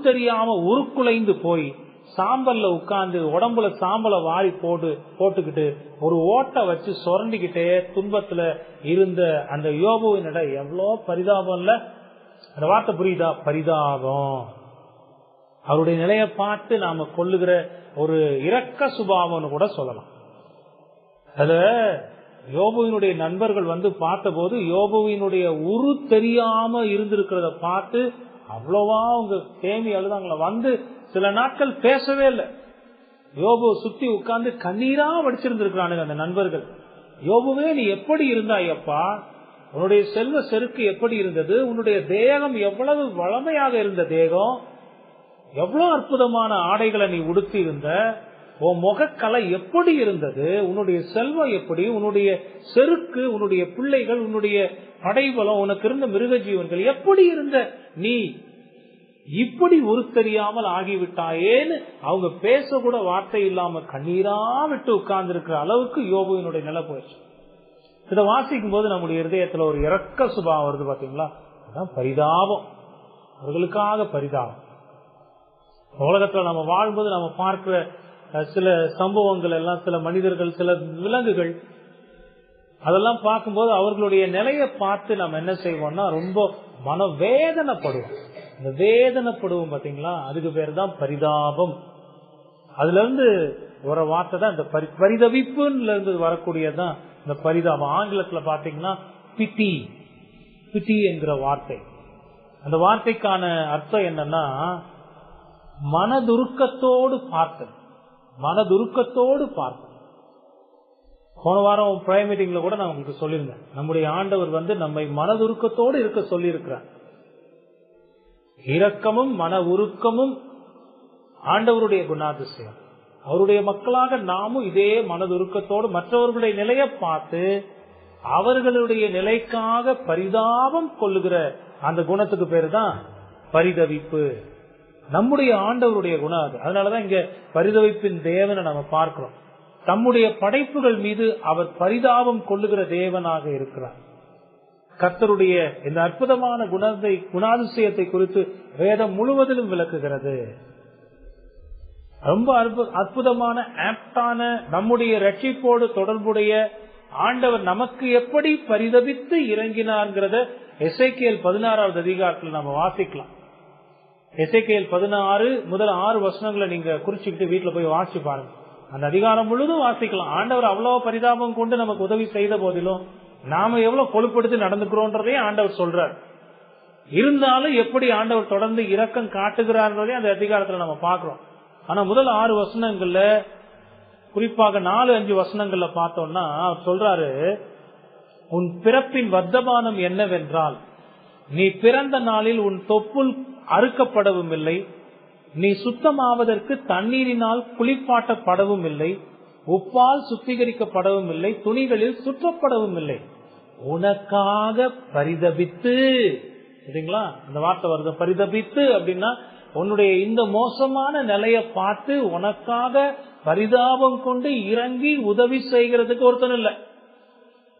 Speaker 1: தெரியாம உருக்குலைந்து போய் சாம்பல்ல உட்கார்ந்து உடம்புல சாம்பலை வாரி போட்டுக்கிட்டு ஒரு ஓட்டை வச்சு சுரண்டிக்கிட்டே துன்பத்துல இருந்த அந்த யோபுவினிட எவ்வளோ பரிதாபம் இல்ல? அந்த வார்த்தை புரியுதா? பரிதாபம். அவருடைய நிலையை பார்த்து நாம கொள்ளுகிற ஒரு இரக்க சுபாவம்னு கூட சொல்லலாம். அதுல யோபுவினுடைய நண்பர்கள் வந்து பார்த்த போது யோபுவினுடைய தெரியாம இருந்திருக்கிறத பார்த்து அவ்வளவா அவங்க தேம்பி அழுதாங்களா. வந்து சில நாட்கள் பேசவே இல்லை. யோபு சுத்தி உட்கார்ந்து கண்ணீரா வடிச்சிருந்திருக்கிறானுங்க அந்த நண்பர்கள். யோபுவே, நீ எப்படி இருந்தாயப்பா? உன்னுடைய செல்வ செருக்கு எப்படி இருந்தது? உன்னுடைய தேகம் எவ்வளவு வளமையாக இருந்த தேகம், எவ்வளவு அற்புதமான ஆடைகளை நீ உடுத்தி இருந்த, உன் முகக்கலை எப்படி இருந்தது, உன்னுடைய செல்வம் எப்படி, உன்னுடைய செருக்கு, உன்னுடைய பிள்ளைகள், உன்னுடைய படைபலம், உனக்கு இருந்த மிருக ஜீவன்கள் எப்படி இருந்த, நீ இப்படி தெரியாமல் ஆகிவிட்டாயேன்னு அவங்க பேச கூட வார்த்தை இல்லாம கண்ணீரா விட்டு உட்கார்ந்து இருக்கிற அளவுக்கு யோபுவினுடைய நிலை போயிடுச்சு. இதை வாசிக்கும் போது நம்முடைய இருதயத்துல ஒரு இரக்க சுபாவம் வருது. பாத்தீங்களா? அதான் பரிதாபம். அவர்களுக்காக பரிதாபம். உலகத்துல நம்ம வாழும்போது நம்ம பார்க்கிற சில சம்பவங்கள் எல்லாம், சில மனிதர்கள், சில விலங்குகள், அதெல்லாம் பார்க்கும்போது அவர்களுடைய நிலையை பார்த்து நம்ம என்ன செய்வோம்னா ரொம்ப மனவேதனைப்படுவோம். இந்த வேதனைப்படுவோம் பாத்தீங்களா, அதுக்கு பேர் தான் பரிதாபம். அதுல இருந்து ஒரு வார்த்தை தான் இந்த பரிதவிப்புல இருந்து வரக்கூடியதான் இந்த பரிதாபம். ஆங்கிலத்துல பாத்தீங்கன்னா பிட்டி, பிட்டி என்கிற வார்த்தை. அந்த வார்த்தைக்கான அர்த்தம் என்னன்னா மனதுருக்கத்தோடு பார்த்தல், மனதுருக்கத்தோடு பார்த்தல். போன வாரம் பிரைம் மீட்டிங்ல கூட நான் உங்களுக்கு சொல்லியிருந்தேன், நம்முடைய ஆண்டவர் வந்து நம்மை மனதுருக்கத்தோடு இருக்க சொல்லி இருக்கிறார். இரக்கமும் மன உருக்கமும் ஆண்டவருடைய குணாதிசயம். அவருடைய மக்களாக நாமும் இதே மனதுருக்கத்தோடு மற்றவர்களுடைய நிலையை பார்த்து அவர்களுடைய நிலைக்காக பரிதாபம் கொள்ளுகிற அந்த குணத்துக்கு பேரு தான் பரிதவிப்பு. நம்முடைய ஆண்டவருடைய குணம் அது. அதனாலதான் இங்க பரிதவிப்பின் தேவனை நம்ம பார்க்கிறோம். தம்முடைய படைப்புகள் மீது அவர் பரிதாபம் கொள்ளுகிற தேவனாக இருக்கிறார். கர்த்தருடைய இந்த அற்புதமான குணாதிசயத்தை குறித்து வேதம் முழுவதிலும் விளக்குகிறது. ரொம்ப அற்புதமான ஆப்டான நம்முடைய ரட்சிப்போடு தொடர்புடைய ஆண்டவர் நமக்கு எப்படி பரிதபித்து இறங்கினார்கிறத எசேக்கியேல் 16வது அதிகாரத்தில் நம்ம வாசிக்கலாம். எசேக்கியேல் 16 முதல் 6 வசனங்களை நீங்க குறிச்சுக்கிட்டு வீட்டுல போய் வாசிச்சு பாருங்க. அந்த அதிகாரம் முழுதும் வாசிக்கலாம். ஆண்டவர் அவ்வளவு பரிதாபம் கொண்டு நமக்கு உதவி செய்த போதிலும் நாம எவ்வளவு கொழுப்படுத்தி நடந்துக்கிறோன்றதே ஆண்டவர் சொல்றார். இருந்தாலும் எப்படி ஆண்டவர் தொடர்ந்து இரக்கம் காட்டுகிறார்ன்றதே அந்த அதிகாரத்துல நம்ம பாக்குறோம். ஆனா முதல் 6 வசனங்கள்ல, குறிப்பாக 4-5 வசனங்கள்ல பார்த்தோம்னா அவர் சொல்றாரு, உன் பிறப்பின் வர்த்தமானம் என்னவென்றால் நீ பிறந்த நாளில் உன் தொப்புள் அறுக்கப்படவும் இல்லை, நீ சுத்தமாவதற்கு தண்ணீரினால் குளிப்பாட்டப்படவும் இல்லை, உப்பால் சுத்திகரிக்கப்படவும் இல்லை, துணிகளில் சுற்றப்படவும் இல்லை, உனக்காக பரிதபித்து. சரிங்களா? அந்த வார்த்தை வருது பரிதபித்து அப்படின்னா உன்னுடைய இந்த மோசமான நிலையை பார்த்து உனக்காக பரிதாபம் கொண்டு இறங்கி உதவி செய்கிறதுக்கு ஒருத்தன் இல்லை.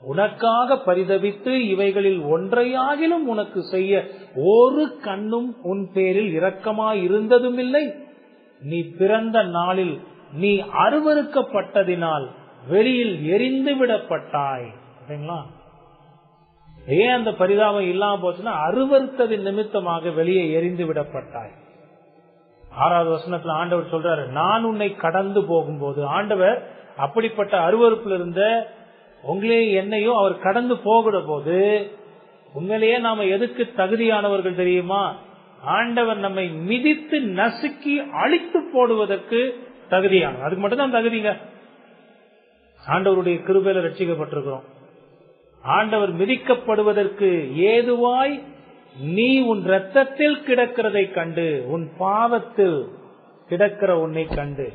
Speaker 1: உனக்காக பரிதபித்து இவைகளில் ஒன்றையாகிலும் உனக்கு செய்ய ஒரு கண்ணும் உன் பேரில் இரக்கமாய் இருந்ததும் இல்லை. நீ பிறந்த நாளில் நீ அருவருக்கப்பட்டதினால் வெளியில் எரிந்து விடப்பட்டாய். ஏன் அந்த பரிதாபம் இல்லாம போச்சுன்னா, அருவருத்ததின் நிமித்தமாக வெளியே எரிந்து விடப்பட்டாய். 6வது வசனத்துல ஆண்டவர் சொல்றாரு, நான் உன்னை கடந்து போகும்போது, ஆண்டவர் அப்படிப்பட்ட அருவருப்புல இருந்த உங்களே என்னையும் அவர் கடந்து போகிற போது, உண்மையிலேயே நாம எதுக்கு தகுதியானவர்கள் தெரியுமா? ஆண்டவர் நம்மை மிதித்து நசுக்கி அழித்து போடுவதற்கு தகுதியானவர். அதுக்கு மட்டும்தான் தகுதிங்க. ஆண்டவருடைய கிருபையில ரட்சிக்கப்பட்டிருக்கிறோம். ஆண்டவர் மிதிக்கப்படுவதற்கு ஏதுவாய் நீ உன் இரத்தத்தில் கிடக்கிறதை கண்டு, உன் பாவத்தில் கிடக்கிற உன்னை கண்டு,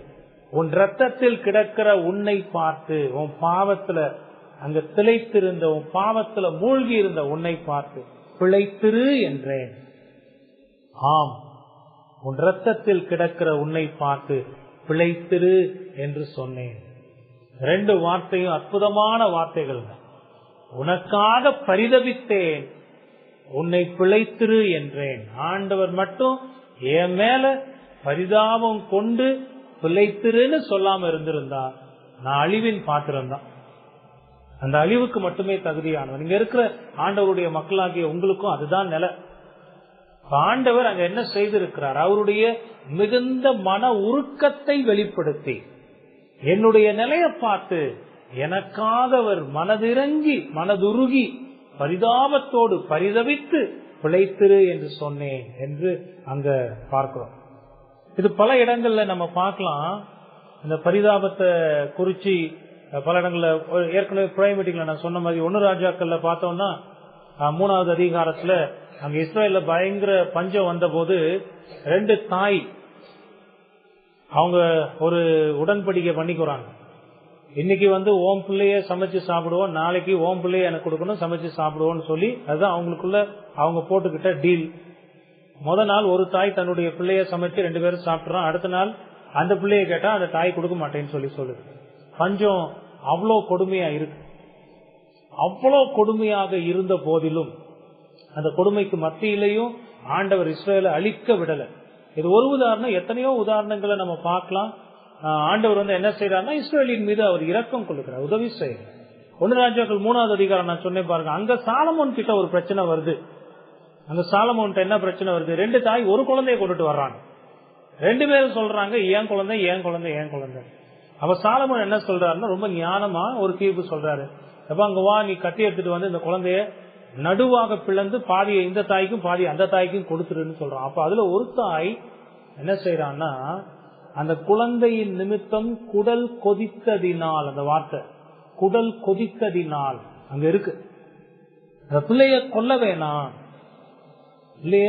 Speaker 1: உன் இரத்தத்தில் கிடக்கிற உன்னை பார்த்து, உன் பாவத்துல அங்க திளைத்திருந்த, உன் பாவத்துல மூழ்கி இருந்த உன்னை பார்த்து பிழைத்திரு என்றேன். ஆம், உன் இரத்தத்தில் கிடக்கிற உன்னை பார்த்து பிழைத்திரு என்று சொன்னேன். 2 வார்த்தையும் அற்புதமான வார்த்தைகள். உனக்காக பரிதபித்தேன், உன்னை பிழைத்திரு என்றேன். ஆண்டவர் மட்டும் என் மேல பரிதாபம் கொண்டு பிழைத்திருன்னு சொல்லாம இருந்திருந்தா நான் அழிவின் பாத்திரம் தான். அந்த அழிவுக்கு மட்டுமே தகுதியானவர். இங்க இருக்கிற ஆண்டவருடைய மக்களாகிய உங்களுக்கும் அதுதான் நிலை. ஆண்டவர் அங்க என்ன செய்திருக்கிறார்? அவருடைய மிகுந்த மன உருக்கத்தை வெளிப்படுத்தி என்னுடைய நிலையை பார்த்து எனக்காக அவர் மனதிறங்கி மனதுருகி பரிதாபத்தோடு பரிதபித்து பிழைத்திரு என்று சொன்னேன் என்று அங்க பார்க்கிறோம். இது பல இடங்கள்ல நம்ம பார்க்கலாம். இந்த பரிதாபத்தை குறிச்சு பல இடங்கள்ல ஏற்கனவே பிரைம் மீட்டிங்ல நான் சொன்ன மாதிரி 1 ராஜாக்கள்ல பார்த்தோம்னா 3வது அதிகாரத்துல அங்க இஸ்ரேல்ல பயங்கர பஞ்சம் வந்த போது 2 தாய் அவங்க ஒரு உடன்படிக்கை பண்ணிக்கிறாங்க. இன்னைக்கு ஓம் பிள்ளைய சமைச்சு சாப்பிடுவோம், நாளைக்கு ஓம் பிள்ளைய எனக்கு கொடுக்கணும், சமைச்சு சாப்பிடுவோம்னு சொல்லி அதுதான் அவங்களுக்குள்ள அவங்க போட்டுக்கிட்ட டீல். முத நாள் ஒரு தாய் தன்னுடைய பிள்ளைய சமைச்சு 2 பேரும் சாப்பிடுறான். அடுத்த நாள் அந்த பிள்ளைய கேட்டா அந்த தாய் கொடுக்க மாட்டேன்னு சொல்லுது. பஞ்சம் அவ்வளோ கொடுமையா இருக்கு. அவ்வளோ கொடுமையாக இருந்த போதிலும் அந்த கொடுமைக்கு மத்தியிலையும் ஆண்டவர் இஸ்ரேலை அழிக்க விடல. இது ஒரு உதாரணம். எத்தனையோ உதாரணங்களை நம்ம பார்க்கலாம். ஆண்டவர் என்ன செய்யறாருன்னா, இஸ்ரேலின் மீது அவர் இரக்கம் கொள்ளுகிறார், உதவி செய்யறார். 1 ராஜாக்கள் 3வது அதிகாரம் நான் சொன்னேன் பாருங்க. அங்க சாலமோன் கிட்ட ஒரு பிரச்சனை வருது. அங்க சாலமோன் என்ன பிரச்சனை வருது? 2 தாய் ஒரு குழந்தைய கொண்டுட்டு வர்றாங்க. 2 பேரும் சொல்றாங்க ஏன் குழந்தை ஏன் குழந்தை ஏன் குழந்தை. அப்ப சாலமோன் என்ன சொல்றாருன்னா, ரொம்ப ஞானமா ஒரு தீர்ப்பு சொல்றாரு. அப்ப அங்க வா, நீ கட்டி எடுத்துட்டு இந்த குழந்தைய நடுவாக பிளந்து பாதியை இந்த தாய்க்கும் பாதி அந்த தாய்க்கும் கொடுத்துருன்னு சொல்றான். அப்ப அதுல ஒரு தாய் என்ன செய்யறான்னா, அந்த குழந்தையின் நிமித்தம் குடல் கொதித்ததினால், அந்த வார்த்தை குடல் கொதித்ததினால் அங்க இருக்கு. அந்த பிள்ளைய கொல்ல வேணாம், இல்லைய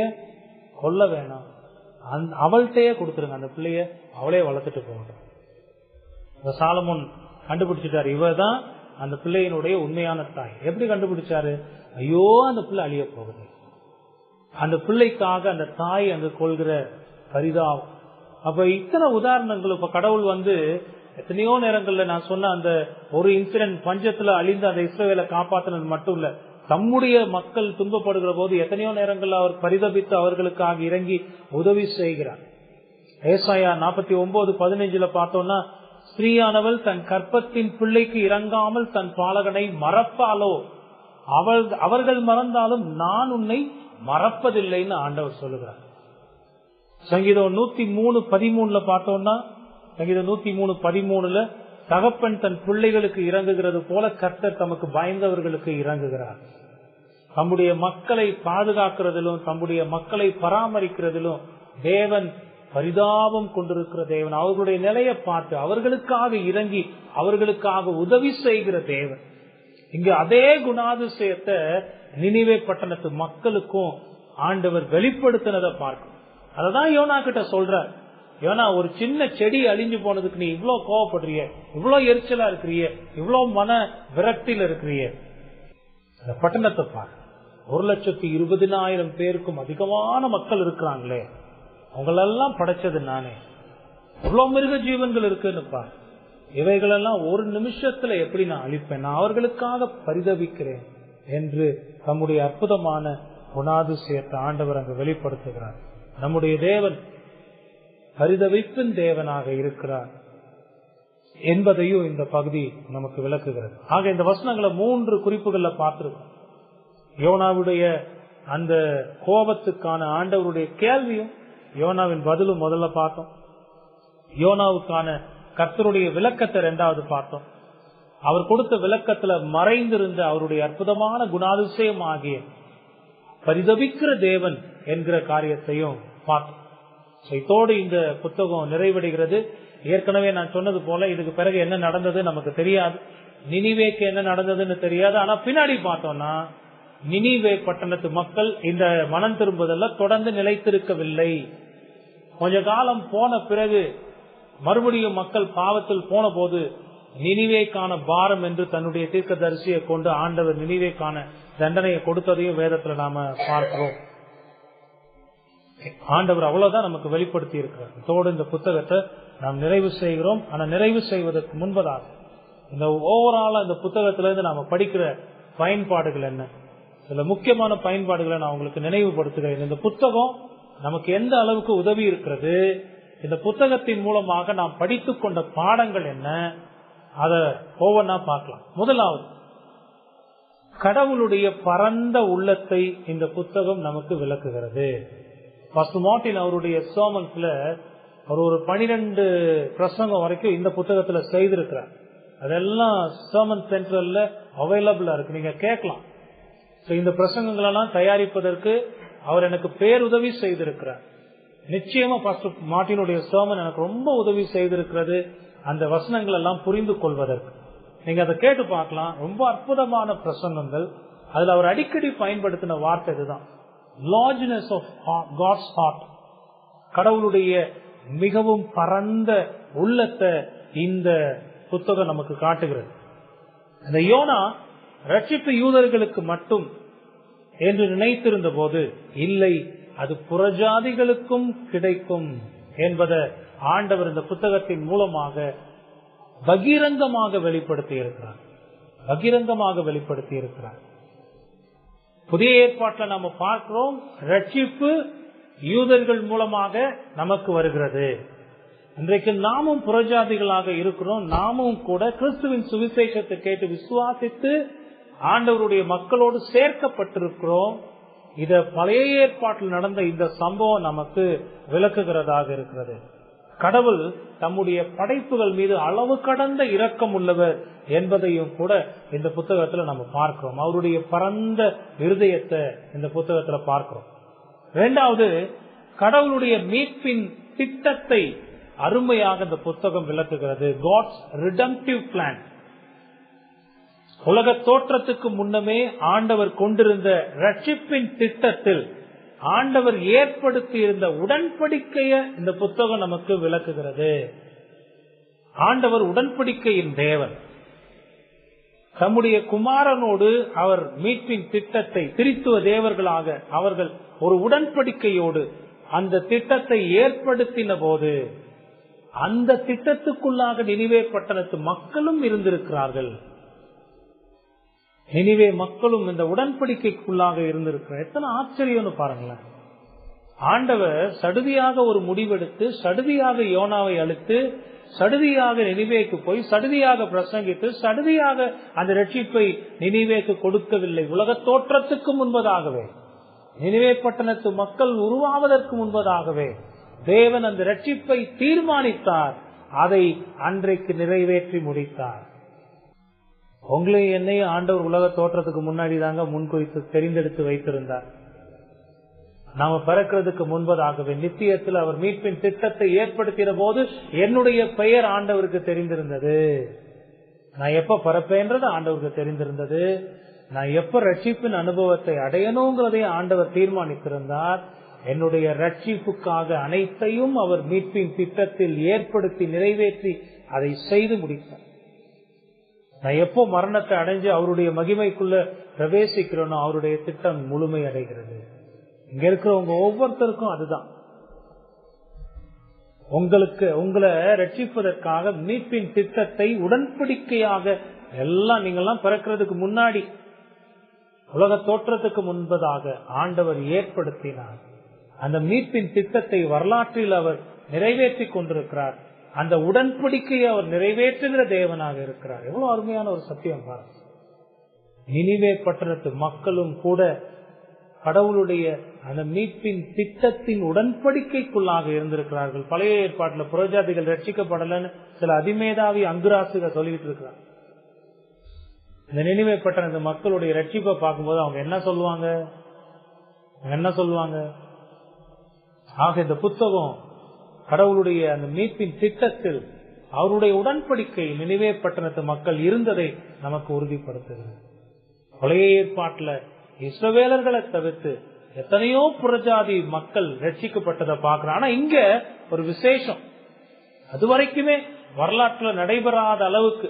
Speaker 1: கொல்ல வேணாம், அவள்கிட்டயே கொடுத்துருங்க, அந்த பிள்ளைய அவளே வளர்த்துட்டு போகட்டும். சாலமோன் கண்டுபிடிச்சிட்டாரு, இவதான் அந்த பிள்ளையினுடைய உண்மையான தாய். எப்படி கண்டுபிடிச்சாரு? ஐயோ அந்த பிள்ளை அழிய போகுது. அந்த பிள்ளைக்காக அந்த தாய் அங்க கொள்கிற பரிதாபம். அப்ப இத்தனை உதாரணங்கள். இப்ப கடவுள் எத்தனையோ நேரங்கள்ல நான் சொன்ன அந்த ஒரு இன்சிடென்ட் பஞ்சத்துல அழிந்து அந்த இஸ்ரவேலை காப்பாற்றினது மட்டும் இல்ல, தம்முடைய மக்கள் துன்பப்படுகிற போது எத்தனையோ நேரங்கள்ல அவர் பரிதபித்து அவர்களுக்காக இறங்கி உதவி செய்கிறார். ஏசாயா 49:15 பார்த்தோம்னா, ஸ்திரீயானவள் தன் கற்பத்தின் பிள்ளைக்கு இறங்காமல் தன் பாலகனை மறப்பாலோ, அவர்கள் மறந்தாலும் நான் உன்னை மறப்பதில்லைன்னு ஆண்டவர் சொல்லுகிறார். சங்கீதம் 103:13 பார்த்தோம்னா, சங்கீதம் 103:13 தகப்பன் தன் பிள்ளைகளுக்கு இறங்குகிறது போல கர்த்தர் தமக்கு பயந்தவர்களுக்கு இறங்குகிறார். தம்முடைய மக்களை பாதுகாக்கிறதிலும் தம்முடைய மக்களை பராமரிக்கிறதிலும் தேவன் பரிதாபம் கொண்டிருக்கிற தேவன். அவர்களுடைய நிலையை பார்த்து அவர்களுக்காக இறங்கி அவர்களுக்காக உதவி செய்கிற தேவன். இங்கு அதே குணாதிசயத்தை நினிவே பட்டணத்து மக்களுக்கும் ஆண்டவர் வெளிப்படுத்தினதை பார்க்கும். அததான் யோனா கிட்ட சொல்ற, யோனா ஒரு சின்ன செடி அழிஞ்சு போனதுக்கு நீ இவ்வளவு கோவப்படுறிய, இவ்வளவு எரிச்சலா இருக்கிறிய, இவ்வளவு மன விரக்தியில இருக்கிறிய, அந்த பட்டணத்தை பாரு. 1,20,000 பேருக்கும் அதிகமான மக்கள் இருக்கிறாங்களே, அவங்களெல்லாம் படைச்சது நானே. இவ்வளவு மிருக ஜீவன்கள் இருக்குன்னுப்பா, இவைகளெல்லாம் ஒரு நிமிஷத்துல எப்படி நான் அழிப்பேன், நான் அவர்களுக்காக பரிதபிக்கிறேன் என்று தம்முடைய அற்புதமான குணாதிசயத்தை ஆண்டவர் அங்கு வெளிப்படுத்துகிறார். நம்முடைய தேவன் பரிதவிப்பின் தேவனாக இருக்கிறார் என்பதையும் இந்த பகுதி நமக்கு விளக்குகிறது. ஆக இந்த வசனங்களை 3 குறிப்புகள்ல பார்த்திருக்கோம். யோனாவுடைய அந்த கோபத்துக்கான ஆண்டவருடைய கேள்வியும் யோனாவின் பதிலும் முதல்ல பார்த்தோம். யோனாவுக்கான கர்த்தருடைய விளக்கத்தை 2வது பார்த்தோம். அவர் கொடுத்த விளக்கத்துல மறைந்திருந்த அவருடைய அற்புதமான குணாதிசயம் ஆகிய பரிதபிக்கிற தேவன் என்கிற காரியத்தையும் பார்த்தோம். இதோடு இந்த புத்தகம் நிறைவடைகிறது. ஏற்கனவே நான் சொன்னது போல இதுக்கு பிறகு என்ன நடந்தது நமக்கு தெரியாது, நினிவேக்கு என்ன நடந்ததுன்னு தெரியாது. ஆனா பின்னாடி பார்த்தோம்னா நினிவே பட்டணத்து மக்கள் இந்த மனம் திரும்புதல்ல தொடர்ந்து நிலைத்திருக்கவில்லை. கொஞ்ச காலம் போன பிறகு மறுபடியும் மக்கள் பாவத்தில் போன போது நினிவேக்கான பாரம் என்று தன்னுடைய தீர்க்கதரிசியை கொண்டு ஆண்டவர் நினிவேக்கான தண்டனையை கொடுத்ததையும் வேதத்துல நாம பார்க்கிறோம். ஆண்டவர் அவ்வளவுதான் நமக்கு வெளிப்படுத்தி இருக்கிறார். இதோடு இந்த புத்தகத்தை நாம் நிறைவு செய்கிறோம். ஆனா நிறைவு செய்வதற்கு முன்பதாக இந்த ஓவராலா இந்த புத்தகத்திலிருந்து நாம படிக்கிற பயன்பாடுகள் என்ன, சில முக்கியமான பயன்பாடுகளை நான் உங்களுக்கு நினைவுபடுத்துகிறேன். இந்த புத்தகம் நமக்கு எந்த அளவுக்கு உதவி இருக்கிறது, இந்த புத்தகத்தின் மூலமாக நாம் படித்துக் கொண்ட பாடங்கள் என்ன, அத ஒவ்வொன்னா பார்க்கலாம். முதலாவது, கடவுளுடைய பரந்த உள்ளத்தை இந்த புத்தகம் நமக்கு விளக்குகிறது. பாஸ்டர் மார்ட்டின் அவருடைய சர்மன்ஸ்ல அவர் ஒரு 12 பிரசங்கம் வரைக்கும் இந்த புத்தகத்துல செய்திருக்கிறார். அதெல்லாம் சர்மன் சென்ட்ரல்ல அவைலபிளா இருக்கு, நீங்க கேட்கலாம். இந்த பிரசங்கங்கள் எல்லாம் தயாரிப்பதற்கு அவர் எனக்கு பேருதவி செய்திருக்கிறார். நிச்சயமா பாஸ்டர் மார்ட்டினுடைய சர்மன் எனக்கு ரொம்ப உதவி செய்திருக்கிறது அந்த வசனங்கள் எல்லாம் புரிந்து கொள்வதற்கு. நீங்க அதை கேட்டு பார்க்கலாம். ரொம்ப அற்புதமான பிரசங்கங்கள். அதுல அவர் அடிக்கடி பயன்படுத்தின வார்த்தை இதுதான், லார்ஜ்னஸ் ஆஃப் காட்ஸ் ஹார்ட். கடவுளுடைய மிகவும் பரந்த உள்ளத்தை இந்த புத்தகம் நமக்கு காட்டுகிறது. இந்த யோனா ரட்சிப்பு யூதர்களுக்கு மட்டும் என்று நினைத்திருந்த போது இல்லை, அது புறஜாதிகளுக்கும் கிடைக்கும் என்பதை ஆண்டவர் இந்த புத்தகத்தின் மூலமாக பகிரங்கமாக வெளிப்படுத்தி இருக்கிறார். புதிய ஏற்பாட்டில் நாம பார்க்கிறோம், ரட்சிப்பு யூதர்கள் மூலமாக நமக்கு வருகிறது. இன்றைக்கு நாமும் புறஜாதிகளாக இருக்கிறோம். நாமும் கூட கிறிஸ்துவின் சுவிசேஷத்தை கேட்டு விசுவாசித்து ஆண்டவருடைய மக்களோடு சேர்க்கப்பட்டிருக்கிறோம். இத பழைய ஏற்பாட்டில் நடந்த இந்த சம்பவம் நமக்கு விளக்குகிறதாக இருக்கிறது. கடவுள் தம்முடைய படைப்புகள் மீது அளவு கடந்த இரக்கம் உள்ளவர் என்பதையும் கூட இந்த புத்தகத்துல நம்ம பார்க்கிறோம். அவருடைய பரந்த இருதயத்தை இந்த புத்தகத்துல பார்க்கிறோம். 2வது, கடவுளுடைய மீட்பின் திட்டத்தை அருமையாக இந்த புத்தகம் விளக்குகிறது. God's redemptive plan. உலக தோற்றத்துக்கு முன்னமே ஆண்டவர் கொண்டிருந்த ரட்சிப்பின் திட்டத்தில் ஆண்டவர் ஏற்படுத்தி இருந்த உடன்படிக்கையை இந்த புத்தகம் நமக்கு விளக்குகிறது. ஆண்டவர் உடன்படிக்கையின் தேவன். தம்முடைய குமாரனோடு அவர் மீட்பின் திட்டத்தை திருத்துவ தேவர்களாக அவர்கள் ஒரு உடன்படிக்கையோடு அந்த திட்டத்தை ஏற்படுத்தின போது அந்த திட்டத்துக்குள்ளாக நினிவே பட்டணத்து மக்களும் இருந்திருக்கிறார்கள். நினிவே மக்களும் இந்த உடன்படிக்கைக்குள்ளாக இருந்திருக்கிறார். எத்தனை ஆச்சரியம்னு பாருங்களேன். ஆண்டவர் சடுதியாக ஒரு முடிவெடுத்து சடுதியாக யோனாவை அழித்து சடுதியாக நினிவேக்கு போய் சடுதியாக பிரசங்கித்து சடுதியாக அந்த ரட்சிப்பை நினிவேக்கு கொடுக்கவில்லை. உலக தோற்றத்துக்கு முன்பதாகவே, நினிவே பட்டணத்து மக்கள் உருவாவதற்கு முன்பதாகவே தேவன் அந்த ரட்சிப்பை தீர்மானித்தார். அதை அன்றைக்கு நிறைவேற்றி முடித்தார். உங்களையும் என்னையும் ஆண்டவர் உலக தோற்றத்துக்கு முன்னாடி தாங்க முன்குறித்து தெரிந்தெடுத்து வைத்திருந்தார். நாம பிறக்கிறதுக்கு முன்பதாகவே நித்தியத்தில் அவர் மீட்பின் திட்டத்தை ஏற்படுத்தின போது என்னுடைய பெயர் ஆண்டவருக்கு தெரிந்திருந்தது. நான் எப்ப பிறப்பேன்றது ஆண்டவருக்கு தெரிந்திருந்தது. நான் எப்ப ரட்சிப்பின் அனுபவத்தை அடையணுங்கிறதையும் ஆண்டவர் தீர்மானித்திருந்தார். என்னுடைய ரட்சிப்புக்காக அனைத்தையும் அவர் மீட்பின் திட்டத்தில் ஏற்படுத்தி நிறைவேற்றி அதை செய்து முடித்தார். நான் எப்போ மரணத்தை அடைஞ்சு அவருடைய மகிமைக்குள்ள பிரவேசிக்கிறோனோ அவருடைய திட்டம் முழுமை அடைகிறது. இங்க இருக்கிறவங்க ஒவ்வொருத்தருக்கும் அதுதான். உங்களை ரட்சிப்பதற்காக மீட்பின் திட்டத்தை உடன்படிக்கையாக எல்லாம் நீங்கெல்லாம் பிறக்கிறதுக்கு முன்னாடி உலக தோற்றத்துக்கு முன்பதாக ஆண்டவர் ஏற்படுத்தினார். அந்த மீட்பின் திட்டத்தை வரலாற்றில் அவர் நிறைவேற்றி கொண்டிருக்கிறார். அந்த உடன்படிக்கையை அவர் நிறைவேற்றுகிற தேவனாக இருக்கிறார். எவ்வளவு அருமையான ஒரு சத்தியம் பாருங்க. நினிவே பட்டணத்து மக்களும் கூட கடவுளுடைய அந்த மீட்பின் திட்டத்தின் உடன்படிக்கைக்குள்ளாக இருந்திருக்கிறார்கள். பழைய ஏற்பாட்டில் புறஜாதிகள் ரட்சிக்கப்படலன்னு சில அதிமேதாவி அங்குராசுகள் சொல்லிட்டு இருக்கிறார். இந்த நினிவே பட்டணத்து மக்களுடைய ரட்சிப்பை பார்க்கும்போது அவங்க என்ன சொல்லுவாங்க? ஆக இந்த புத்தகம் கடவுளுடைய அந்த மீட்பின் திட்டத்தில் அவருடைய உடன்படிக்கை நினிவே பட்டணத்து மக்கள் இருந்ததை நமக்கு உறுதிப்படுத்துகிறது. பழைய ஏற்பாட்டில் இஸ்ரவேலர்களை தவிர்த்து எத்தனையோ புறஜாதி மக்கள் ரட்சிக்கப்பட்டதை பார்க்கிறோம். ஆனா இங்க ஒரு விசேஷம், அது வரைக்குமே வரலாற்றுல நடைபெறாத அளவுக்கு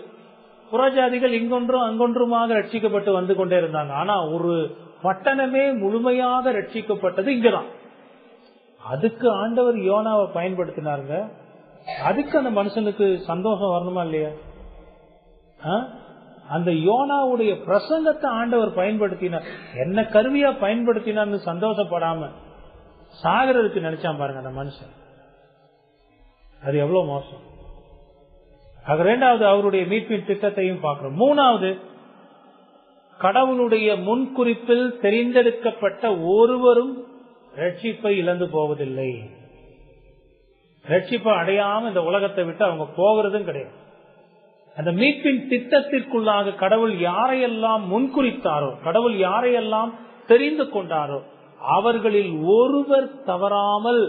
Speaker 1: புறஜாதிகள் இங்கொன்றும் அங்கொன்றுமாக ரட்சிக்கப்பட்டு வந்து கொண்டே இருந்தாங்க. ஆனா ஒரு பட்டணமே முழுமையாக ரட்சிக்கப்பட்டது இங்கதான். அதுக்கு ஆண்டவர் யோனாவை பயன்படுத்தினாருங்க. அதுக்கு அந்த மனுஷனுக்கு சந்தோஷம் வரணுமா இல்லையா? அந்த யோனாவுடைய பிரசங்கத்தை ஆண்டவர் பயன்படுத்தினார். என்ன கருவியா பயன்படுத்தினார்னு சந்தோஷப்படாம சாகரத்துக்கு நினைச்சான் பாருங்க அந்த மனுஷன். அது எவ்வளவு மோசம். அது இரண்டாவது அவருடைய மீட்பின் திட்டத்தையும் பார்க்கிறோம். மூணாவது, கடவுளுடைய முன்குறிப்பில் தெரிந்தெடுக்கப்பட்ட ஒருவரும் ரட்சிப்பை இழந்து போவதில்லை. ரட்சிப்பை அடையாம இந்த உலகத்தை விட்டு அவங்க போகிறதும் கிடையாது. அந்த மீட்பின் திட்டத்திற்குள்ளாக கடவுள் யாரையெல்லாம் முன்குறித்தாரோ, கடவுள் யாரையெல்லாம் தெரிந்து கொண்டாரோ அவர்களில் ஒருவர் தவறாமல்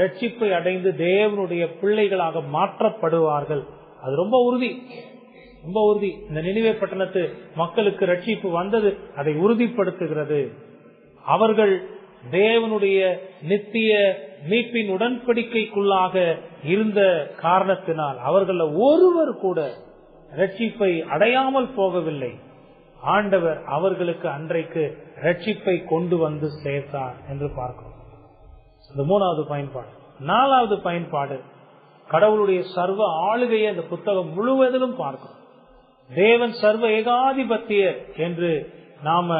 Speaker 1: ரட்சிப்பை அடைந்து தேவனுடைய பிள்ளைகளாக மாற்றப்படுவார்கள். அது ரொம்ப உறுதி, ரொம்ப உறுதி. இந்த நினிவே பட்டணத்து மக்களுக்கு ரட்சிப்பு வந்தது அதை உறுதிப்படுத்துகிறது. அவர்கள் தேவனுடைய நித்திய மீட்பின் உடன்படிக்கைக்குள்ளாக இருந்த காரணத்தினால் அவர்கள் ஒருவர் கூட ரட்சிப்பை அடையாமல் போகவில்லை. ஆண்டவர் அவர்களுக்கு அன்றைக்கு ரட்சிப்பை கொண்டு வந்து சேர்த்தார் என்று பார்க்கிறோம். இந்த மூணாவது பயன்பாடு. நாலாவது பயன்பாடு, கடவுளுடைய சர்வ ஆளுகையை இந்த புத்தகம் முழுவதிலும் பார்க்கிறோம். தேவன் சர்வ ஏகாதிபத்தியர் என்று நாம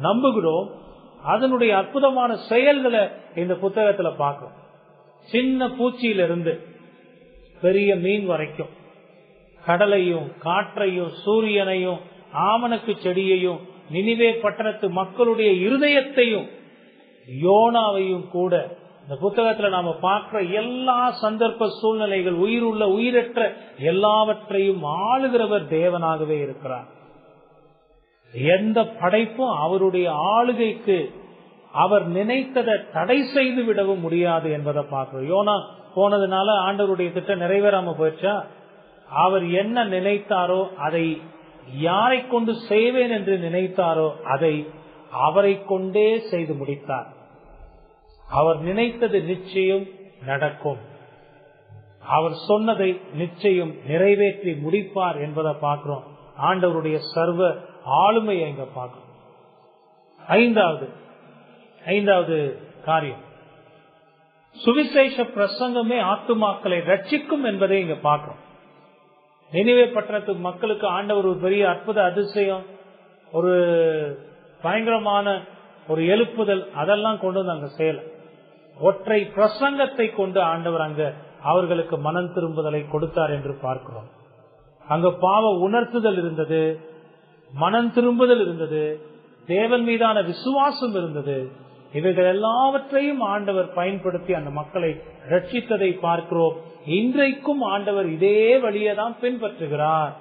Speaker 1: நம்புகிறோம். அதனுடைய அற்புதமான செயல்களை இந்த புத்தகத்துல பார்க்கிறோம். சின்ன பூச்சியிலிருந்து பெரிய மீன் வரைக்கும், கடலையும் காற்றையும் சூரியனையும் ஆமணக்கு செடியையும் நினிவே பட்டணத்து மக்களுடைய இருதயத்தையும் யோனாவையும் கூட இந்த புத்தகத்துல நாம பார்க்கிற எல்லா சந்தர்ப்ப சூழ்நிலைகள், உயிருள்ள உயிரற்ற எல்லாவற்றையும் ஆளுகிறவர் தேவனாகவே இருக்கிறார். எந்த படைப்பும் அவருடைய ஆளுகைக்கு அவர் நினைத்ததை தடை செய்து விடவும் முடியாது என்பதை பார்க்கிறோம். யோனா போனதுனால ஆண்டவருடைய திட்டம் நிறைவேறாம போயிடுச்சா? அவர் என்ன நினைத்தாரோ அதை, யாரை கொண்டு செய்வேன் என்று நினைத்தாரோ அதை அவரை கொண்டே செய்து முடித்தார். அவர் நினைத்தது நிச்சயம் நடக்கும். அவர் சொன்னதை நிச்சயம் நிறைவேற்றி முடிப்பார் என்பதை பார்க்கிறோம். ஆண்டவருடைய சர்வ ஆளுமையை இங்க பார்க்கிறோம். ஐந்தாவது காரியம், சுவிசேஷ பிரசங்கமே ஆத்துமாக்களை ரட்சிக்கும் என்பதை இங்க பார்க்கிறோம். நினிவே பட்டணத்து மக்களுக்கு ஆண்டவர் ஒரு பெரிய அற்புத அதிசயம், ஒரு பயங்கரமான ஒரு எழுப்புதல், அதெல்லாம் கொண்டு வந்து அங்க செய்யல. ஒற்றை பிரசங்கத்தை கொண்டு ஆண்டவர் அங்க அவர்களுக்கு மனம் திரும்புதலை கொடுத்தார் என்று பார்க்கிறோம். அங்க பாவ உணர்த்துதல் இருந்தது, மனம் திரும்புதல் இருந்தது, தேவன் மீதான விசுவாசம் இருந்தது. இவைகள் எல்லாவற்றையும் ஆண்டவர் பயன்படுத்தி அந்த மக்களை ரட்சித்ததை பார்க்கிறோம். இன்றைக்கும் ஆண்டவர் இதே வழியை தான் பின்பற்றுகிறார்.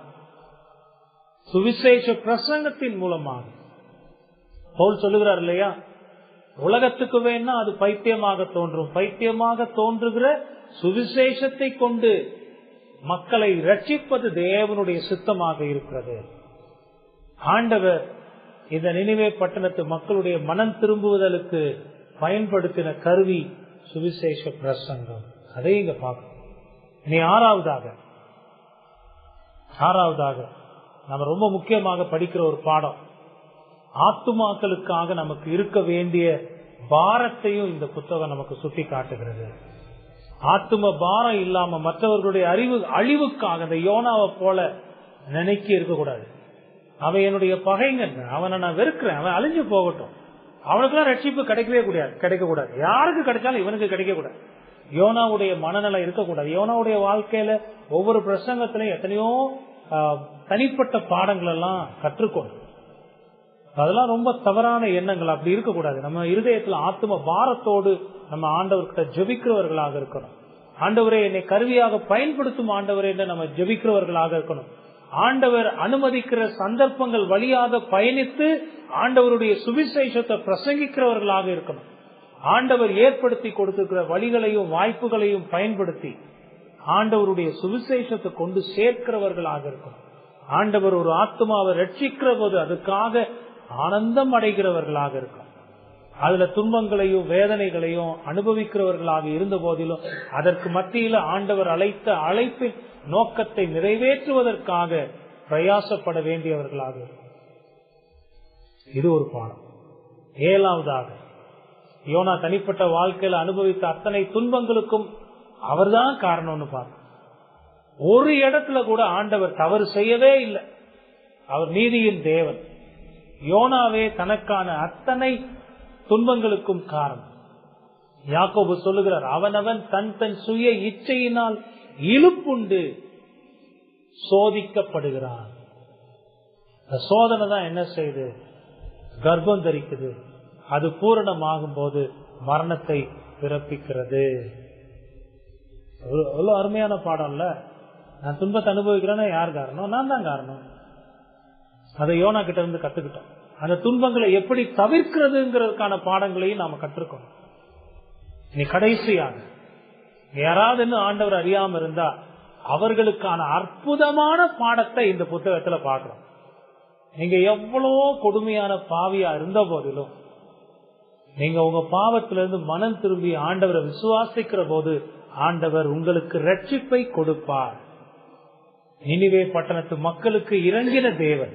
Speaker 1: சுவிசேஷ பிரசங்கத்தின் மூலமாக பவுல் சொல்லுகிறார் இல்லையா, உலகத்துக்கு வேணா அது பைத்தியமாக தோன்றும், பைத்தியமாக தோன்றுகிற சுவிசேஷத்தை கொண்டு மக்களை ரட்சிப்பது தேவனுடைய சித்தமாக இருக்கிறது. ஆண்டவர் இந்த நினிவே பட்டணத்து மக்களுடைய மனம் திரும்புவதற்கு பயன்படுத்தின கருவி சுவிசேஷ பிரசங்கம். அதை இங்க பார்க்கணும். இனி ஆறாவதாக நம்ம ரொம்ப முக்கியமாக படிக்கிற ஒரு பாடம், ஆத்துமாக்களுக்காக நமக்கு இருக்க வேண்டிய பாரத்தையும் இந்த புத்தகம் நமக்கு சுட்டி காட்டுகிறது. ஆத்தும பாரம் இல்லாம மற்றவர்களுடைய அழிவுக்காக அந்த யோனாவை போல நினைக்க இருக்கக்கூடாது. அவன் என்னுடைய பகைங்கன், அவனை நான் வெறுக்கிறேன், அவன் அழிஞ்சு போகட்டும், அவனுக்கெல்லாம் ரட்சிப்பு கிடைக்க கூடாது. யாருக்கு கிடைச்சாலும் இவனுக்கு கிடைக்க கூடாது. யோனாவுடைய மனநலம் இருக்கக்கூடாது. யோனாவுடைய வாழ்க்கையில ஒவ்வொரு பிரசங்கத்திலையும் எத்தனையோ தனிப்பட்ட பாடங்கள் எல்லாம் கற்றுக்கொண்டு, அதெல்லாம் ரொம்ப தவறான எண்ணங்கள். அப்படி இருக்கக்கூடாது. நம்ம இருதயத்துல ஆத்தும பாரத்தோடு நம்ம ஆண்டவர்கிட்ட ஜெபிக்கிறவர்களாக இருக்கணும். ஆண்டவரே என்னை கருவியாக பயன்படுத்தும் ஆண்டவரே என்று நம்ம ஜெபிக்கிறவர்களாக இருக்கணும். ஆண்டவர் அனுமதிக்கிற சந்தர்ப்பங்கள் வழியாக பயணித்து ஆண்டவருடைய சுவிசேஷத்தை பிரசங்கிக்கிறவர்களாக இருக்கணும். ஆண்டவர் ஏற்படுத்தி கொடுத்திருக்கிற வழிகளையும் வாய்ப்புகளையும் பயன்படுத்தி ஆண்டவருடைய சுவிசேஷத்தை கொண்டு சேர்க்கிறவர்களாக இருக்கணும். ஆண்டவர் ஒரு ஆத்மாவை ரட்சிக்கிற போது அதுக்காக ஆனந்தம் அடைகிறவர்களாக இருக்கும். அதுல துன்பங்களையும் வேதனைகளையும் அனுபவிக்கிறவர்களாக இருந்த போதிலும் அதற்கு மத்தியில ஆண்டவர் அழைத்த அழைப்பின் நோக்கத்தை நிறைவேற்றுவதற்காக பிரயாசப்பட வேண்டியவர்களாக இருக்கும். இது ஒரு பாடம். 7வது, யோனா தனிப்பட்ட வாழ்க்கையில அனுபவித்த அத்தனை துன்பங்களுக்கும் அவர்தான் காரணம்னு பார்க்க. ஒரு இடத்துல கூட ஆண்டவர் தவறு செய்யவே இல்லை. அவர் நீதியின் தேவன். யோனாவே தனக்கான அத்தனை துன்பங்களுக்கும் காரணம். யாக்கோபு சொல்லுகிறார், அவனவன் தன் சுய இச்சையினால் இழுப்புண்டு சோதிக்கப்படுகிறான். சோதனை தான் என்ன செய்யுது? கர்ப்பம் தரிக்குது. அது பூரணமாகும் போது மரணத்தை பிறப்பிக்கிறது. எவ்வளவு அருமையான பாடம் இல்ல? நான் துன்பத்தை அனுபவிக்கிறேன்னா யார் காரணம்? நான் தான் காரணம். அதை யோனா கிட்ட இருந்து கத்துக்கிட்டோம். அந்த துன்பங்களை எப்படி தவிர்க்கிறதுங்கிறதுக்கான பாடங்களையும் நாம கற்றுக்கணும். நீ கடைசியாக யாராவது இன்னும் ஆண்டவர் அறியாம இருந்தா அவர்களுக்கான அற்புதமான பாடத்தை இந்த புத்தகத்துல பார்க்கிறோம். நீங்க எவ்வளவோ கொடுமையான பாவியா இருந்த போதிலும் நீங்க உங்க பாவத்திலிருந்து மனம் திரும்பி ஆண்டவரை விசுவாசிக்கிற போது ஆண்டவர் உங்களுக்கு ரட்சிப்பை கொடுப்பார். நினிவே பட்டணத்து மக்களுக்கு இறங்கின தேவன்,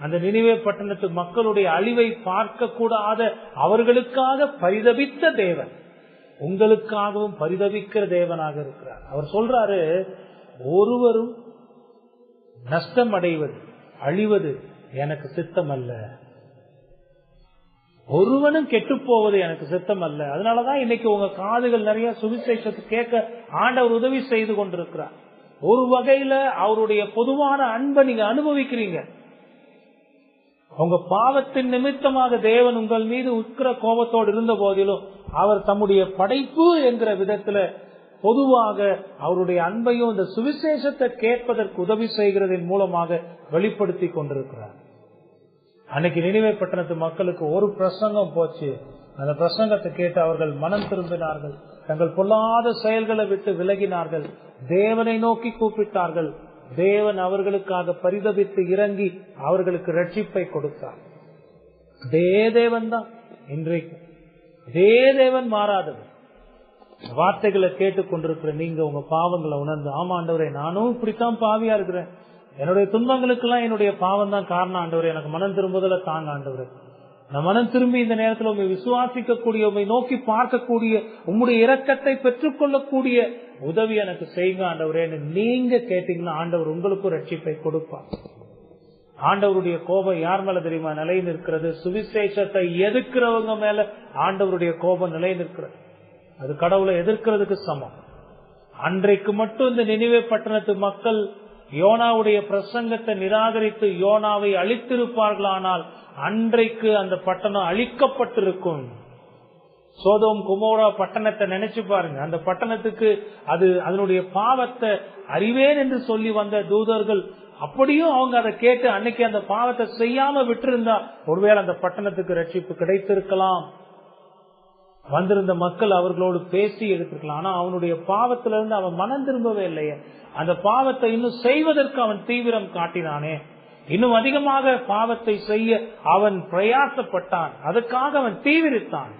Speaker 1: அந்த நினிவே பட்டணத்து மக்களுடைய அழிவை பார்க்க கூடாத அவர்களுக்காக பரிதபித்த தேவன் உங்களுக்காகவும் பரிதபிக்கிற தேவனாக இருக்கிறார். அவர் சொல்றாரு, ஒருவரும் நஷ்டம் அடைவது அழிவது எனக்கு சித்தம் அல்ல, ஒருவனும் கெட்டு போவது எனக்கு சித்தம் அல்ல. அதனாலதான் இன்னைக்கு உங்க காதுகள் நிறைய சுவிசேஷத்தை கேட்க ஆண்டவர் உதவி செய்து கொண்டிருக்கிறார். ஒரு வகையில அவருடைய பொதுவான அன்பை நீங்க அனுபவிக்கிறீங்க. உங்க பாவத்தின் நிமித்தமாக தேவன் உங்கள் மீது உட்கிற கோபத்தோடு இருந்த போதிலும் அவர் தம்முடைய படைப்பு என்கிற விதத்துல பொதுவாக அவருடைய அன்பையும் இந்த சுவிசேஷத்தை கேட்பதற்கு உதவி செய்கிறதன் மூலமாக வெளிப்படுத்தி கொண்டிருக்கிறார். அன்னைக்கு நினிவே பட்டணத்து மக்களுக்கு ஒரு பிரசங்கம் போச்சு. அந்த பிரசங்கத்தை கேட்டு அவர்கள் மனம் திரும்பினார்கள், தங்கள் பொல்லாத செயல்களை விட்டு விலகினார்கள், தேவனை நோக்கி கூப்பிட்டார்கள். தேவன் அவர்களுக்காக பரிதபித்து இறங்கி அவர்களுக்கு ரட்சிப்பை கொடுத்தார். அதே தேவன் தான் இன்றைக்கு, அதே தேவன் மாறாதவர். வார்த்தைகளை கேட்டுக் கொண்டிருக்கிற நீங்க உங்க பாவங்களை உணர்ந்து, ஆமா ஆண்டவரே நானும் இப்படித்தான் பாவியா இருக்கிறேன், என்னுடைய துன்பங்களுக்கெல்லாம் என்னுடைய பாவம் தான் காரணம் ஆண்டவரே, எனக்கு மனம் திரும்புதல தாங்க ஆண்டவரே, நான் மனம் திரும்பி இந்த நேரத்தில் உண்மை விசுவாசிக்கக்கூடிய, உண்மை நோக்கி பார்க்கக்கூடிய, உம்முடைய இரக்கத்தை பெற்றுக் கொள்ளக்கூடிய உதவி எனக்கு செய்யுங்க ஆண்டவரே நீங்க கேட்டீங்கன்னா ஆண்டவர் உங்களுக்கும் ரட்சிப்பை கொடுப்பார். ஆண்டவருடைய கோபம் யார் மேல தெரியுமா நிலை நிற்கிறது? சுவிசேஷத்தை எதிர்க்கிறவங்க மேல ஆண்டவருடைய கோபம் நிலை நிற்கிறது. அது கடவுளை எதிர்க்கிறதுக்கு சமம். அன்றைக்கு மட்டும் இந்த நினிவே பட்டணத்து மக்கள் யோனாவுடைய பிரசங்கத்தை நிராகரித்து யோனாவை அழித்திருப்பார்களானால் அன்றைக்கு அந்த பட்டணம் அழிக்கப்பட்டிருக்கும். சோதோம் குமோரா பட்டணத்தை நினைச்சு பாருங்க. அந்த பட்டணத்துக்கு அது அதனுடைய பாவத்தை அறிவேன் என்று சொல்லி வந்த தூதர்கள் அப்படியும் அவங்க அதை கேட்டு அன்னைக்கு அந்த பாவத்தை செய்யாம விட்டிருந்தா ஒருவேளை அந்த பட்டணத்துக்கு ரட்சிப்பு கிடைத்திருக்கலாம். வந்திருந்த மக்கள் அவர்களோடு பேசி எடுத்திருக்கலாம். ஆனா அவனுடைய பாவத்திலிருந்து அவன் மனம் திரும்பவே இல்லையே. அந்த பாவத்தை இன்னும் செய்வதற்கு அவன் தீவிரம் காட்டினானே, இன்னும் அதிகமாக பாவத்தை செய்ய அவன் பிரயாசப்பட்டான், அதுக்காக அவன் தீவிரித்தான்.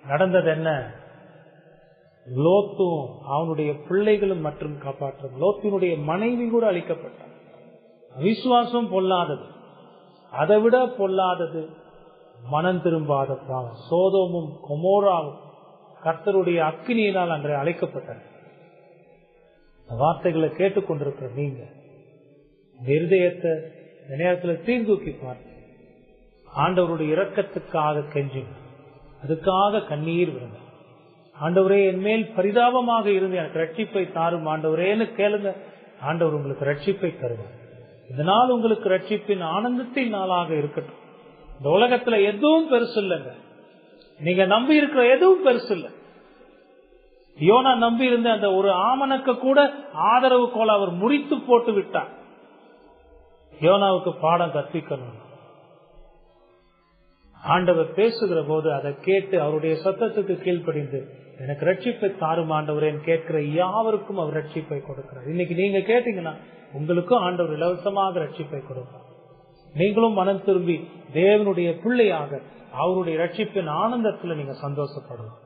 Speaker 1: நடந்தது என்ன? லோத்தும் அவனுடைய பிள்ளைகளும் மற்றும் காப்பாற்றும். லோத்தினுடைய மனைவி கூட அழிக்கப்பட்டான். விசுவாசம் பொல்லாதது, அதை விட பொல்லாதது மனம் திரும்பாத பாவம். சோதோமும் கொமோராவும் கர்த்தருடைய அக்கினியினால் அன்றை அழைக்கப்பட்டன. வார்த்தைகளை கேட்டுக்கொண்டிருக்கிற நீங்க இந்த இருதயத்தை இந்த நேரத்தில் தீர்ந்தூக்கி பார்த்து ஆண்டவருடைய இரக்கத்துக்காக கெஞ்சுங்க, அதுக்காக கண்ணீர் விடுங்க. ஆண்டவரே என் மேல் பரிதாபமாக இருந்து எனக்கு ரட்சிப்பை தாரும் ஆண்டவரேன்னு கேளுங்க. ஆண்டவர் உங்களுக்கு ரட்சிப்பை தருவார். இதனால் உங்களுக்கு ரட்சிப்பின் ஆனந்தத்தின் நாளாக இருக்கட்டும். இந்த உலகத்துல எதுவும் பெருசு இல்லைங்க. நீங்க நம்பி இருக்கிற எதுவும் பெருசு இல்லை. யோனா நம்பி இருந்த அந்த ஒரு ஆமணக்க கூட ஆதரவு கோல அவர் முறித்து போட்டு விட்டார். யோனாவுக்கு பாடம் கற்பிக்கணும். ஆண்டவர் பேசுகிற போது அதை கேட்டு அவருடைய சத்தத்துக்கு கீழ்ப்படிந்து எனக்கு ரட்சிப்பை தாரும் ஆண்டவரேன்னு கேட்கிற யாவருக்கும் அவர் ரட்சிப்பை கொடுக்கிறார். இன்னைக்கு நீங்க கேட்டீங்கன்னா உங்களுக்கும் ஆண்டவர் இலவசமாக ரட்சிப்பை கொடுப்பார். நீங்களும் மனம் திரும்பி தேவனுடைய பிள்ளையாக அவருடைய ரட்சிப்பின் ஆனந்தத்துல நீங்க சந்தோஷப்படணும்.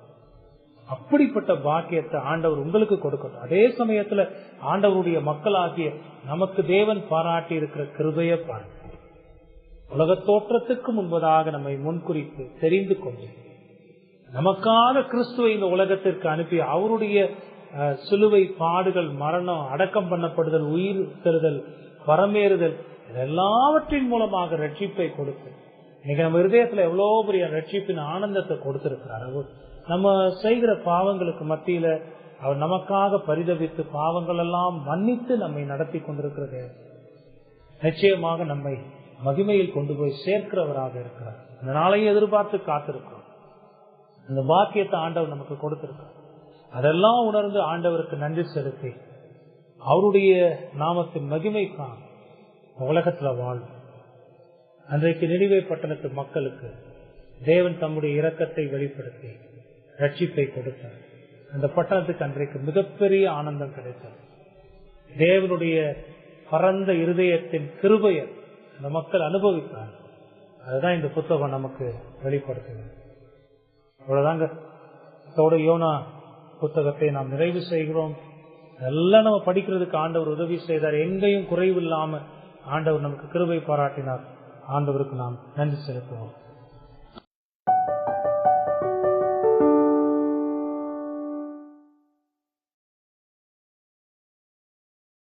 Speaker 1: அப்படிப்பட்ட பாக்கியத்தை ஆண்டவர் உங்களுக்கு கொடுக்கணும். அதே சமயத்துல ஆண்டவருடைய மக்களாகிய நமக்கு தேவன் பாராட்டி இருக்கிற கிருபையை பாருங்க. உலக தோற்றத்துக்கு முன்பதாக நம்மை முன்குறித்து தெரிந்து கொண்டு நமக்காக கிறிஸ்துவை இந்த உலகத்திற்கு அனுப்பி அவருடைய சிலுவை பாடுகள், மரணம், அடக்கம் பண்ணப்படுதல், உயிர் தருதல், பரமேறுதல் எல்லாவற்றின் மூலமாக ரட்சிப்பை கொடுத்து இன்னைக்கு நம்ம இருதயத்துல எவ்வளவு பெரிய ரட்சிப்பின் ஆனந்தத்தை கொடுத்திருக்கிறார். நம்ம செய்கிற பாவங்களுக்கு மத்தியில அவர் நமக்காக பரிதவித்து பாவங்கள் எல்லாம் மன்னித்து நம்மை நடத்தி கொண்டிருக்கிறது. நிச்சயமாக நம்மை மகிமையில் கொண்டு போய் சேர்க்கிறவராக இருக்கிறார். இந்த நாளையும் எதிர்பார்த்து காத்திருக்கிறோம். இந்த பாக்கியத்தை ஆண்டவர் நமக்கு கொடுத்திருக்கிறார். அதெல்லாம் உணர்ந்து ஆண்டவருக்கு நன்றி செலுத்தி அவருடைய நாமத்தின் மகிமைக்காக உலகத்துல வாழும். அன்றைக்கு நினிவே பட்டணத்து மக்களுக்கு தேவன் தம்முடைய இரக்கத்தை வெளிப்படுத்தி ரட்சிப்பை கொடுத்தார். அந்த பட்டணத்துக்கு அன்றைக்கு மிகப்பெரிய ஆனந்தம் கிடைத்தது. தேவனுடைய பரந்த இருதயத்தின் கிருபையை அந்த மக்கள் அனுபவித்தார். அதுதான் இந்த புத்தகம் நமக்கு வெளிப்படுத்துகிறது. அவ்வளவுதாங்க. இதோட யோனா புத்தகத்தை நாம் நிறைவு செய்கிறோம். எல்லாம் நம்ம படிக்கிறதுக்கு ஆண்டவர் உதவி செய்தார். எங்கேயும் குறைவில்லாம ஆண்டவர் நமக்கு கிருபை பாராட்டினார். ஆண்டவருக்கு நாம் நன்றி செலுத்துவோம்.